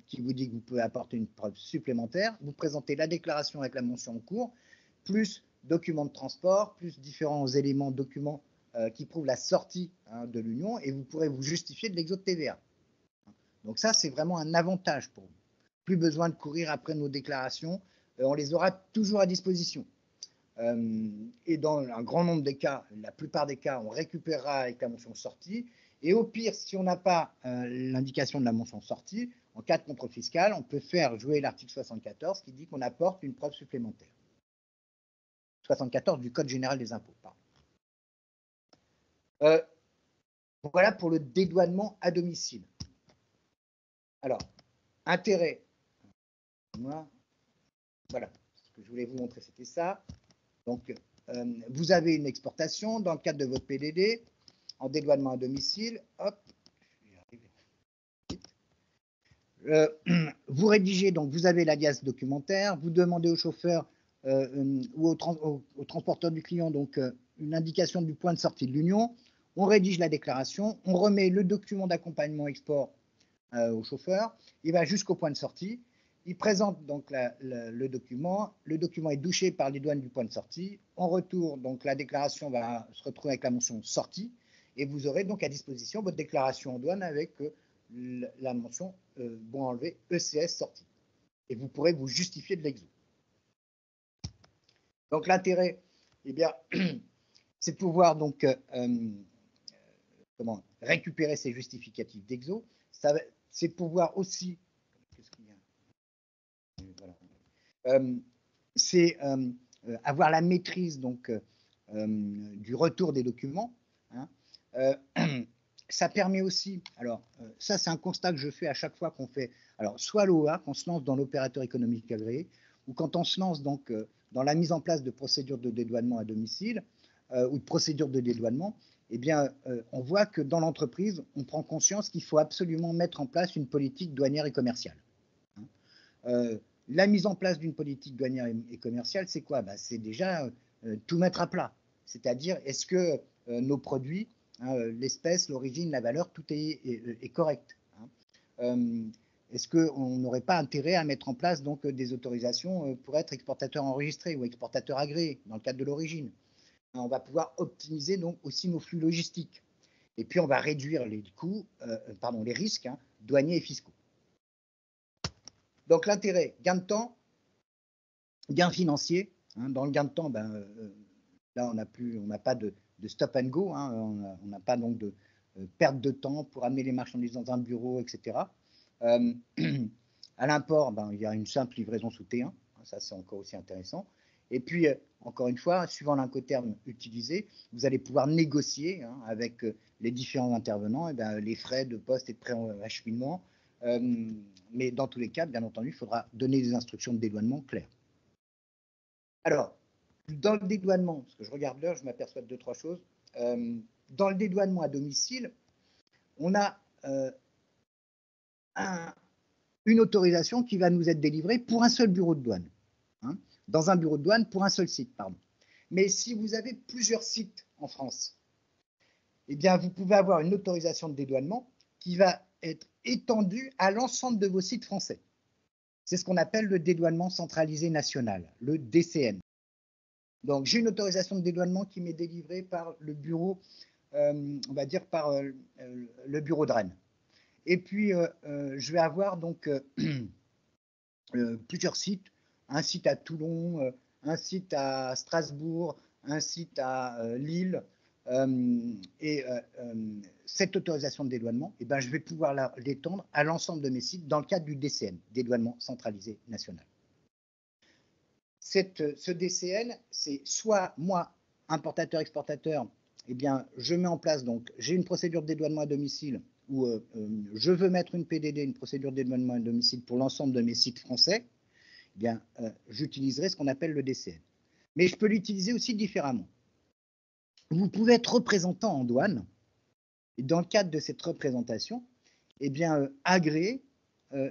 qui vous dit que vous pouvez apporter une preuve supplémentaire, vous présentez la déclaration avec la mention en cours, plus documents de transport, plus différents éléments, documents qui prouvent la sortie de l'Union, et vous pourrez vous justifier de l'exode TVA. Donc ça, c'est vraiment un avantage pour vous. Plus besoin de courir après nos déclarations, on les aura toujours à disposition. Et dans un grand nombre des cas, la plupart des cas, on récupérera avec la mention sortie. Et au pire, si on n'a pas l'indication de la mention sortie, en cas de contrôle fiscal, on peut faire jouer l'article 74 qui dit qu'on apporte une preuve supplémentaire. 74 du Code général des impôts, pardon. Voilà pour le dédouanement à domicile. Alors, intérêt. Voilà, ce que je voulais vous montrer, c'était ça. Donc, vous avez une exportation dans le cadre de votre PDD, en dédouanement à domicile. Hop, vous rédigez, donc vous avez l'alias documentaire, vous demandez au chauffeur ou au transporteur du client donc une indication du point de sortie de l'Union. On rédige la déclaration, on remet le document d'accompagnement export au chauffeur, il va jusqu'au point de sortie, il présente donc le document est douché par les douanes du point de sortie, en retour donc la déclaration va se retrouver avec la mention sortie, et vous aurez donc à disposition votre déclaration en douane avec la mention bon enlevé ECS sortie, et vous pourrez vous justifier de l'exo. Donc l'intérêt, eh bien, c'est de pouvoir donc récupérer ces justificatifs d'exo. C'est de pouvoir aussi, c'est avoir la maîtrise donc du retour des documents. Ça permet aussi, alors ça c'est un constat que je fais à chaque fois qu'on fait, alors soit l'OA, qu'on se lance dans l'opérateur économique agréé, ou quand on se lance donc dans la mise en place de procédures de dédouanement à domicile ou de procédures de dédouanement, eh bien on voit que dans l'entreprise, on prend conscience qu'il faut absolument mettre en place une politique douanière et commerciale. La mise en place d'une politique douanière et commerciale, c'est quoi? C'est déjà tout mettre à plat. C'est-à-dire, est-ce que nos produits, l'espèce, l'origine, la valeur, tout est correct, est-ce qu'on n'aurait pas intérêt à mettre en place donc, des autorisations pour être exportateur enregistré ou exportateur agréé dans le cadre de l'origine? On va pouvoir optimiser donc aussi nos flux logistiques. Et puis, on va réduire les coûts, les risques douaniers et fiscaux. Donc, l'intérêt, gain de temps, gain financier. Dans le gain de temps, là, on n'a pas de stop and go. On n'a pas donc de perte de temps pour amener les marchandises dans un bureau, etc. À l'import, il y a une simple livraison sous T1. Ça, c'est encore aussi intéressant. Et puis, encore une fois, suivant l'incoterme utilisé, vous allez pouvoir négocier avec les différents intervenants les frais de poste et de pré-acheminement. Mais dans tous les cas, bien entendu, il faudra donner des instructions de dédouanement claires. Alors, dans le dédouanement, parce que je regarde l'heure, je m'aperçois de 2-3 choses. Dans le dédouanement à domicile, on a une autorisation qui va nous être délivrée pour un seul bureau de douane. Dans un bureau de douane pour un seul site, pardon. Mais si vous avez plusieurs sites en France, eh bien, vous pouvez avoir une autorisation de dédouanement qui va être étendue à l'ensemble de vos sites français. C'est ce qu'on appelle le dédouanement centralisé national, le DCN. Donc, j'ai une autorisation de dédouanement qui m'est délivrée par le bureau, on va dire par le bureau de Rennes. Et puis, je vais avoir donc plusieurs sites, un site à Toulon, un site à Strasbourg, un site à Lille. Et cette autorisation de dédouanement, je vais pouvoir l'étendre à l'ensemble de mes sites dans le cadre du DCN, dédouanement centralisé national. Ce DCN, c'est soit moi, importateur-exportateur, je mets en place, donc j'ai une procédure de dédouanement à domicile où je veux mettre une PDD, une procédure de dédouanement à domicile pour l'ensemble de mes sites français. eh bien, j'utiliserai ce qu'on appelle le DCN. Mais je peux l'utiliser aussi différemment. Vous pouvez être représentant en douane, et dans le cadre de cette représentation, eh bien, agréer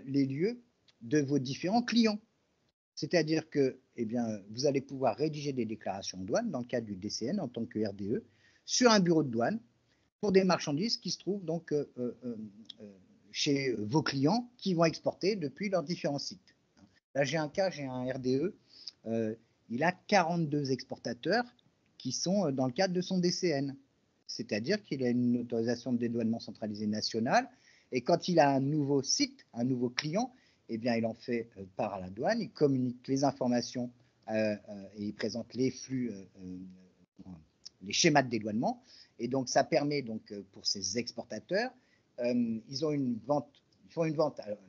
les lieux de vos différents clients. C'est-à-dire que eh bien, vous allez pouvoir rédiger des déclarations en douane dans le cadre du DCN en tant que RDE sur un bureau de douane pour des marchandises qui se trouvent donc chez vos clients qui vont exporter depuis leurs différents sites. Là, j'ai un cas, j'ai un RDE, il a 42 exportateurs qui sont dans le cadre de son DCN. C'est-à-dire qu'il a une autorisation de dédouanement centralisée nationale et quand il a un nouveau site, un nouveau client, eh bien, il en fait part à la douane, il communique les informations et il présente les flux, les schémas de dédouanement. Et donc, ça permet donc pour ces exportateurs, ils font une vente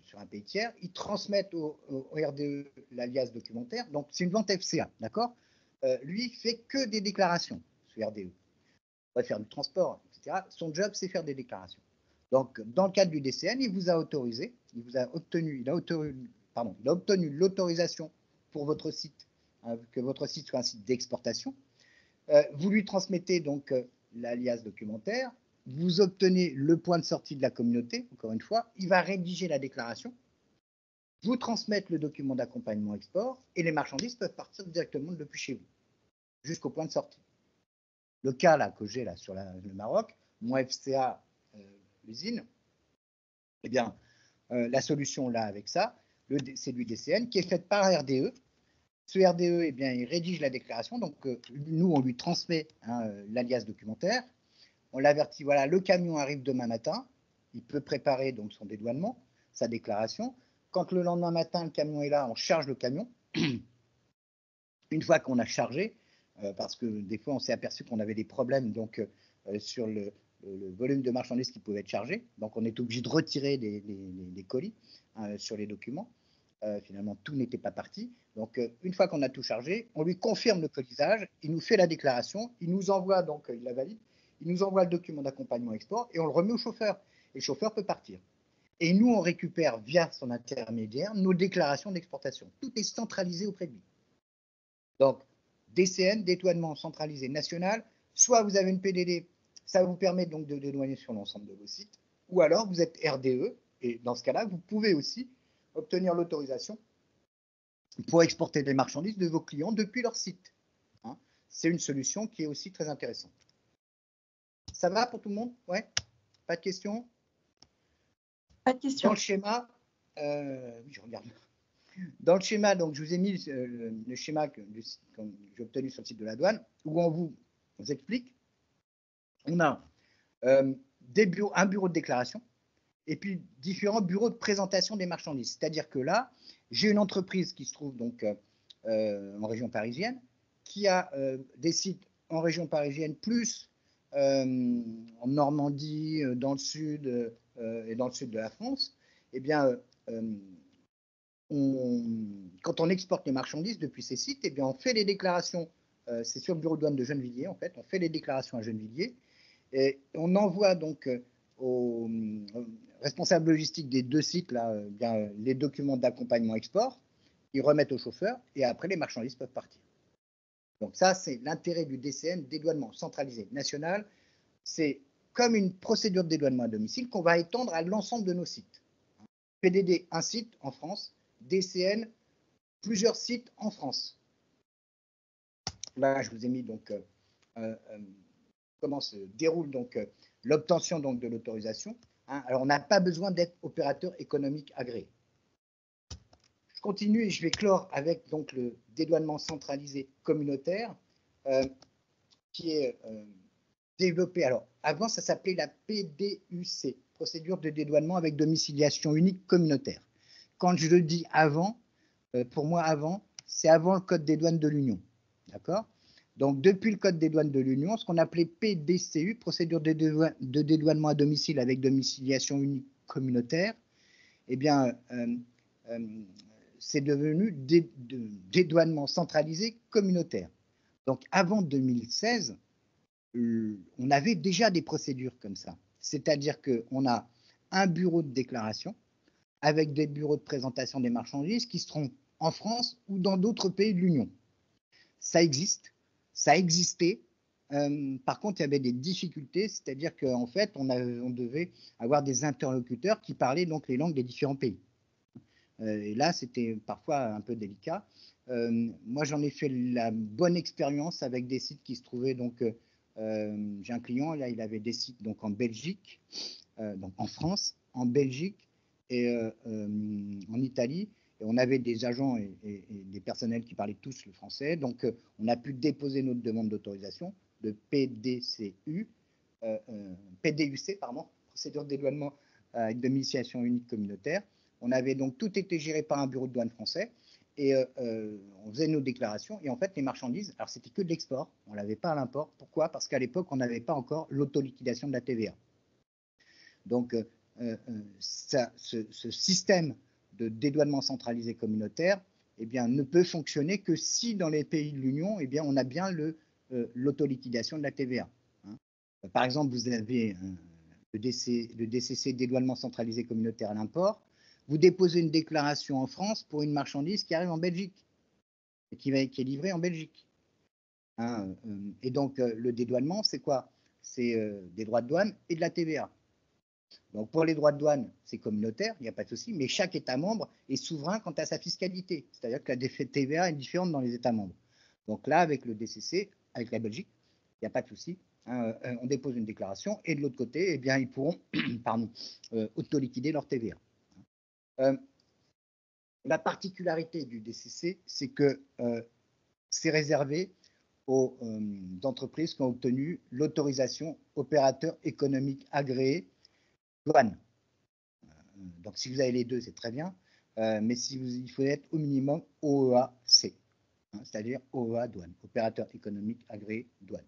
sur un pays tiers, ils transmettent au RDE l'alias documentaire. Donc, c'est une vente FCA, d'accord. Lui, il fait que des déclarations, ce RDE. Il va faire du transport, etc. Son job, c'est faire des déclarations. Donc, dans le cadre du DCN, il vous a autorisé, il a obtenu l'autorisation pour votre site, que votre site soit un site d'exportation. Vous lui transmettez donc l'alias documentaire, vous obtenez le point de sortie de la communauté, encore une fois, il va rédiger la déclaration, vous transmettre le document d'accompagnement export et les marchandises peuvent partir directement depuis chez vous, jusqu'au point de sortie. Le cas là, que j'ai là, sur le Maroc, mon FCA, l'usine, eh bien, la solution là avec ça, c'est du DCN qui est faite par RDE. Ce RDE, eh bien, il rédige la déclaration. Donc, nous, on lui transmet l'alias documentaire. On l'avertit, voilà, le camion arrive demain matin. Il peut préparer donc son dédouanement, sa déclaration. Quand le lendemain matin, le camion est là, on charge le camion. Une fois qu'on a chargé, parce que des fois, on s'est aperçu qu'on avait des problèmes donc, sur le volume de marchandises qui pouvait être chargé. Donc, on est obligé de retirer des colis sur les documents. Finalement, tout n'était pas parti. Donc, une fois qu'on a tout chargé, on lui confirme le colisage, il nous fait la déclaration, il nous envoie, donc il la valide, il nous envoie le document d'accompagnement export et on le remet au chauffeur. Et le chauffeur peut partir. Et nous, on récupère via son intermédiaire nos déclarations d'exportation. Tout est centralisé auprès de lui. Donc, DCN, dédouanement centralisé national, soit vous avez une PDD, ça vous permet donc de dédouaner sur l'ensemble de vos sites, ou alors vous êtes RDE, et dans ce cas-là, vous pouvez aussi obtenir l'autorisation pour exporter des marchandises de vos clients depuis leur site. Hein, c'est une solution qui est aussi très intéressante. Ça va pour tout le monde? Ouais? Pas de questions? Pas de questions. Dans le schéma, oui, je regarde. Dans le schéma, donc, je vous ai mis le schéma que j'ai obtenu sur le site de la douane, où on vous explique. On a un bureau de déclaration et puis différents bureaux de présentation des marchandises. C'est-à-dire que là, j'ai une entreprise qui se trouve donc en région parisienne, qui a des sites en région parisienne, plus en Normandie, dans le sud et dans le sud de la France. Eh bien, quand on exporte les marchandises depuis ces sites, eh bien, on fait les déclarations, c'est sur le bureau de douane de Gennevilliers en fait, on fait les déclarations à Gennevilliers et on envoie donc aux responsables logistiques des deux sites là, bien, les documents d'accompagnement export, ils remettent au chauffeur et après les marchandises peuvent partir. Donc ça, c'est l'intérêt du DCN, dédouanement centralisé national. C'est comme une procédure de dédouanement à domicile qu'on va étendre à l'ensemble de nos sites. PDD, un site en France. DCN, plusieurs sites en France. Là, je vous ai mis donc comment se déroule donc l'obtention donc de l'autorisation. Hein. Alors, on n'a pas besoin d'être opérateur économique agréé. Je continue et je vais clore avec donc le dédouanement centralisé communautaire qui est développé. Alors, avant, ça s'appelait la PDUC, procédure de dédouanement avec domiciliation unique communautaire. Quand je le dis avant, pour moi avant, c'est avant le code des douanes de l'Union. D'accord? Donc depuis le code des douanes de l'Union, ce qu'on appelait PDCU, procédure de dédouanement à domicile avec domiciliation unique communautaire, eh bien, c'est devenu dédouanement centralisé communautaire. Donc avant 2016, on avait déjà des procédures comme ça. C'est-à-dire qu'on a un bureau de déclaration avec des bureaux de présentation des marchandises qui seront en France ou dans d'autres pays de l'Union. Ça existe, ça a existé. Par contre, il y avait des difficultés, c'est-à-dire qu'en fait, on devait avoir des interlocuteurs qui parlaient donc les langues des différents pays. Et là, c'était parfois un peu délicat. Moi, j'en ai fait la bonne expérience avec des sites qui se trouvaient donc. J'ai un client, là, il avait des sites donc en Belgique, donc en France, en Belgique et en Italie. Et on avait des agents et des personnels qui parlaient tous le français. Donc, on a pu déposer notre demande d'autorisation de PDCU, PDUC, pardon, procédure de dédouanement avec domiciliation unique communautaire. On avait donc tout été géré par un bureau de douane français et on faisait nos déclarations. Et en fait, les marchandises, alors c'était que de l'export, on ne l'avait pas à l'import. Pourquoi? Parce qu'à l'époque, on n'avait pas encore l'autoliquidation de la TVA. Donc, ce système de dédouanement centralisé communautaire eh bien, ne peut fonctionner que si dans les pays de l'Union, eh bien, on a bien l'autoliquidation de la TVA. Hein. Par exemple, vous avez le DCC, dédouanement centralisé communautaire à l'import. Vous déposez une déclaration en France pour une marchandise qui arrive en Belgique et qui est livrée en Belgique. Hein, et donc, le dédouanement, c'est quoi? C'est des droits de douane et de la TVA. Donc, pour les droits de douane, c'est communautaire, il n'y a pas de souci, mais chaque État membre est souverain quant à sa fiscalité. C'est-à-dire que la TVA est différente dans les États membres. Donc là, avec le DCC, avec la Belgique, il n'y a pas de souci. Hein, on dépose une déclaration et de l'autre côté, eh bien, ils pourront auto-liquider leur TVA. La particularité du DCC, c'est que c'est réservé aux entreprises qui ont obtenu l'autorisation opérateur économique agréé douane. Donc, si vous avez les deux, c'est très bien. Mais il faut être au minimum OEA-C, hein, c'est-à-dire OEA douane, opérateur économique agréé douane.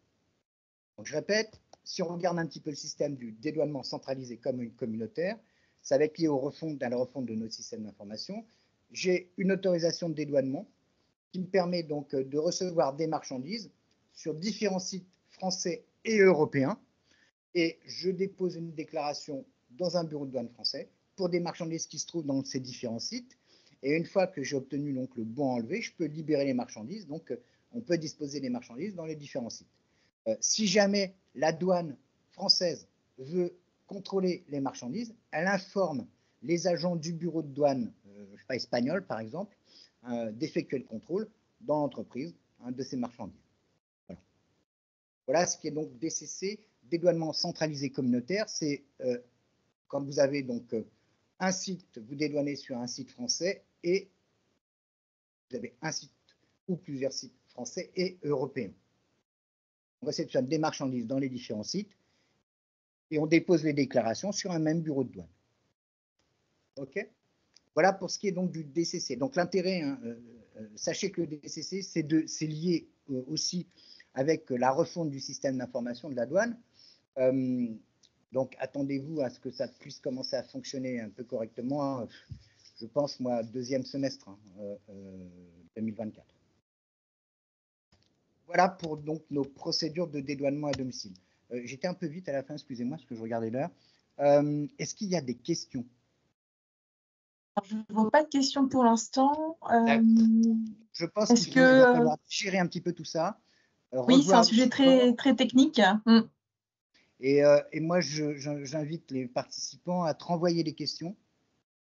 Donc, je répète, si on regarde un petit peu le système du dédouanement centralisé communautaire, ça va être lié à la refonte de nos systèmes d'information. J'ai une autorisation de dédouanement qui me permet donc de recevoir des marchandises sur différents sites français et européens. Et je dépose une déclaration dans un bureau de douane français pour des marchandises qui se trouvent dans ces différents sites. Et une fois que j'ai obtenu donc le bon enlevé, je peux libérer les marchandises. Donc, on peut disposer des marchandises dans les différents sites. Si jamais la douane française veut contrôler les marchandises, elle informe les agents du bureau de douane, je sais pas, espagnol par exemple, d'effectuer le contrôle dans l'entreprise de ces marchandises. Voilà. Voilà ce qui est donc DCC, dédouanement centralisé communautaire. C'est quand vous avez donc un site, vous dédouanez sur un site français et vous avez un site ou plusieurs sites français et européens. On réceptionne des marchandises dans les différents sites et on dépose les déclarations sur un même bureau de douane. OK? Voilà pour ce qui est donc du DCC. Donc l'intérêt, hein, sachez que le DCC, c'est lié aussi avec la refonte du système d'information de la douane. Donc attendez-vous à ce que ça puisse commencer à fonctionner un peu correctement. Je pense, moi, deuxième semestre 2024. Voilà pour donc nos procédures de dédouanement à domicile. J'étais un peu vite à la fin, excusez-moi, parce que je regardais l'heure. Est-ce qu'il y a des questions? Je ne vois pas de questions pour l'instant. Je pense qu'il va falloir gérer un petit peu tout ça. Oui, c'est un sujet très, très technique. Et moi, j'invite les participants à te renvoyer les questions,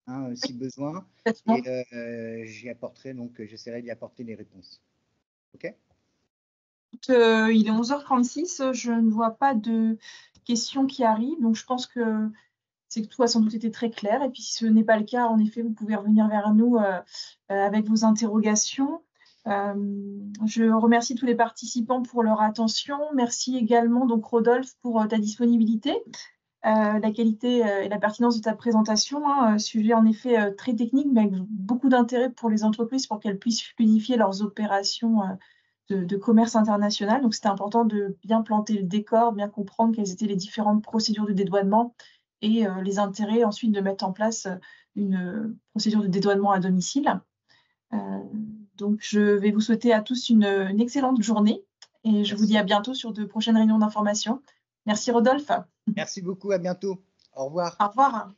hein, si besoin. Et j'y apporterai, donc j'essaierai d'y apporter les réponses. OK? Il est 11h36, je ne vois pas de questions qui arrivent, donc je pense que c'est que tout a sans doute été très clair. Et puis, si ce n'est pas le cas, en effet, vous pouvez revenir vers nous avec vos interrogations. Je remercie tous les participants pour leur attention. Merci également, donc, Rodolphe, pour ta disponibilité, la qualité et la pertinence de ta présentation. Hein, sujet, en effet, très technique, mais avec beaucoup d'intérêt pour les entreprises pour qu'elles puissent fluidifier leurs opérations de commerce international. Donc, c'était important de bien planter le décor, bien comprendre quelles étaient les différentes procédures de dédouanement et les intérêts ensuite de mettre en place une procédure de dédouanement à domicile. Donc, je vais vous souhaiter à tous une excellente journée et je vous dis à bientôt sur de prochaines réunions d'information. Merci Rodolphe. Merci beaucoup, à bientôt. Au revoir. Au revoir.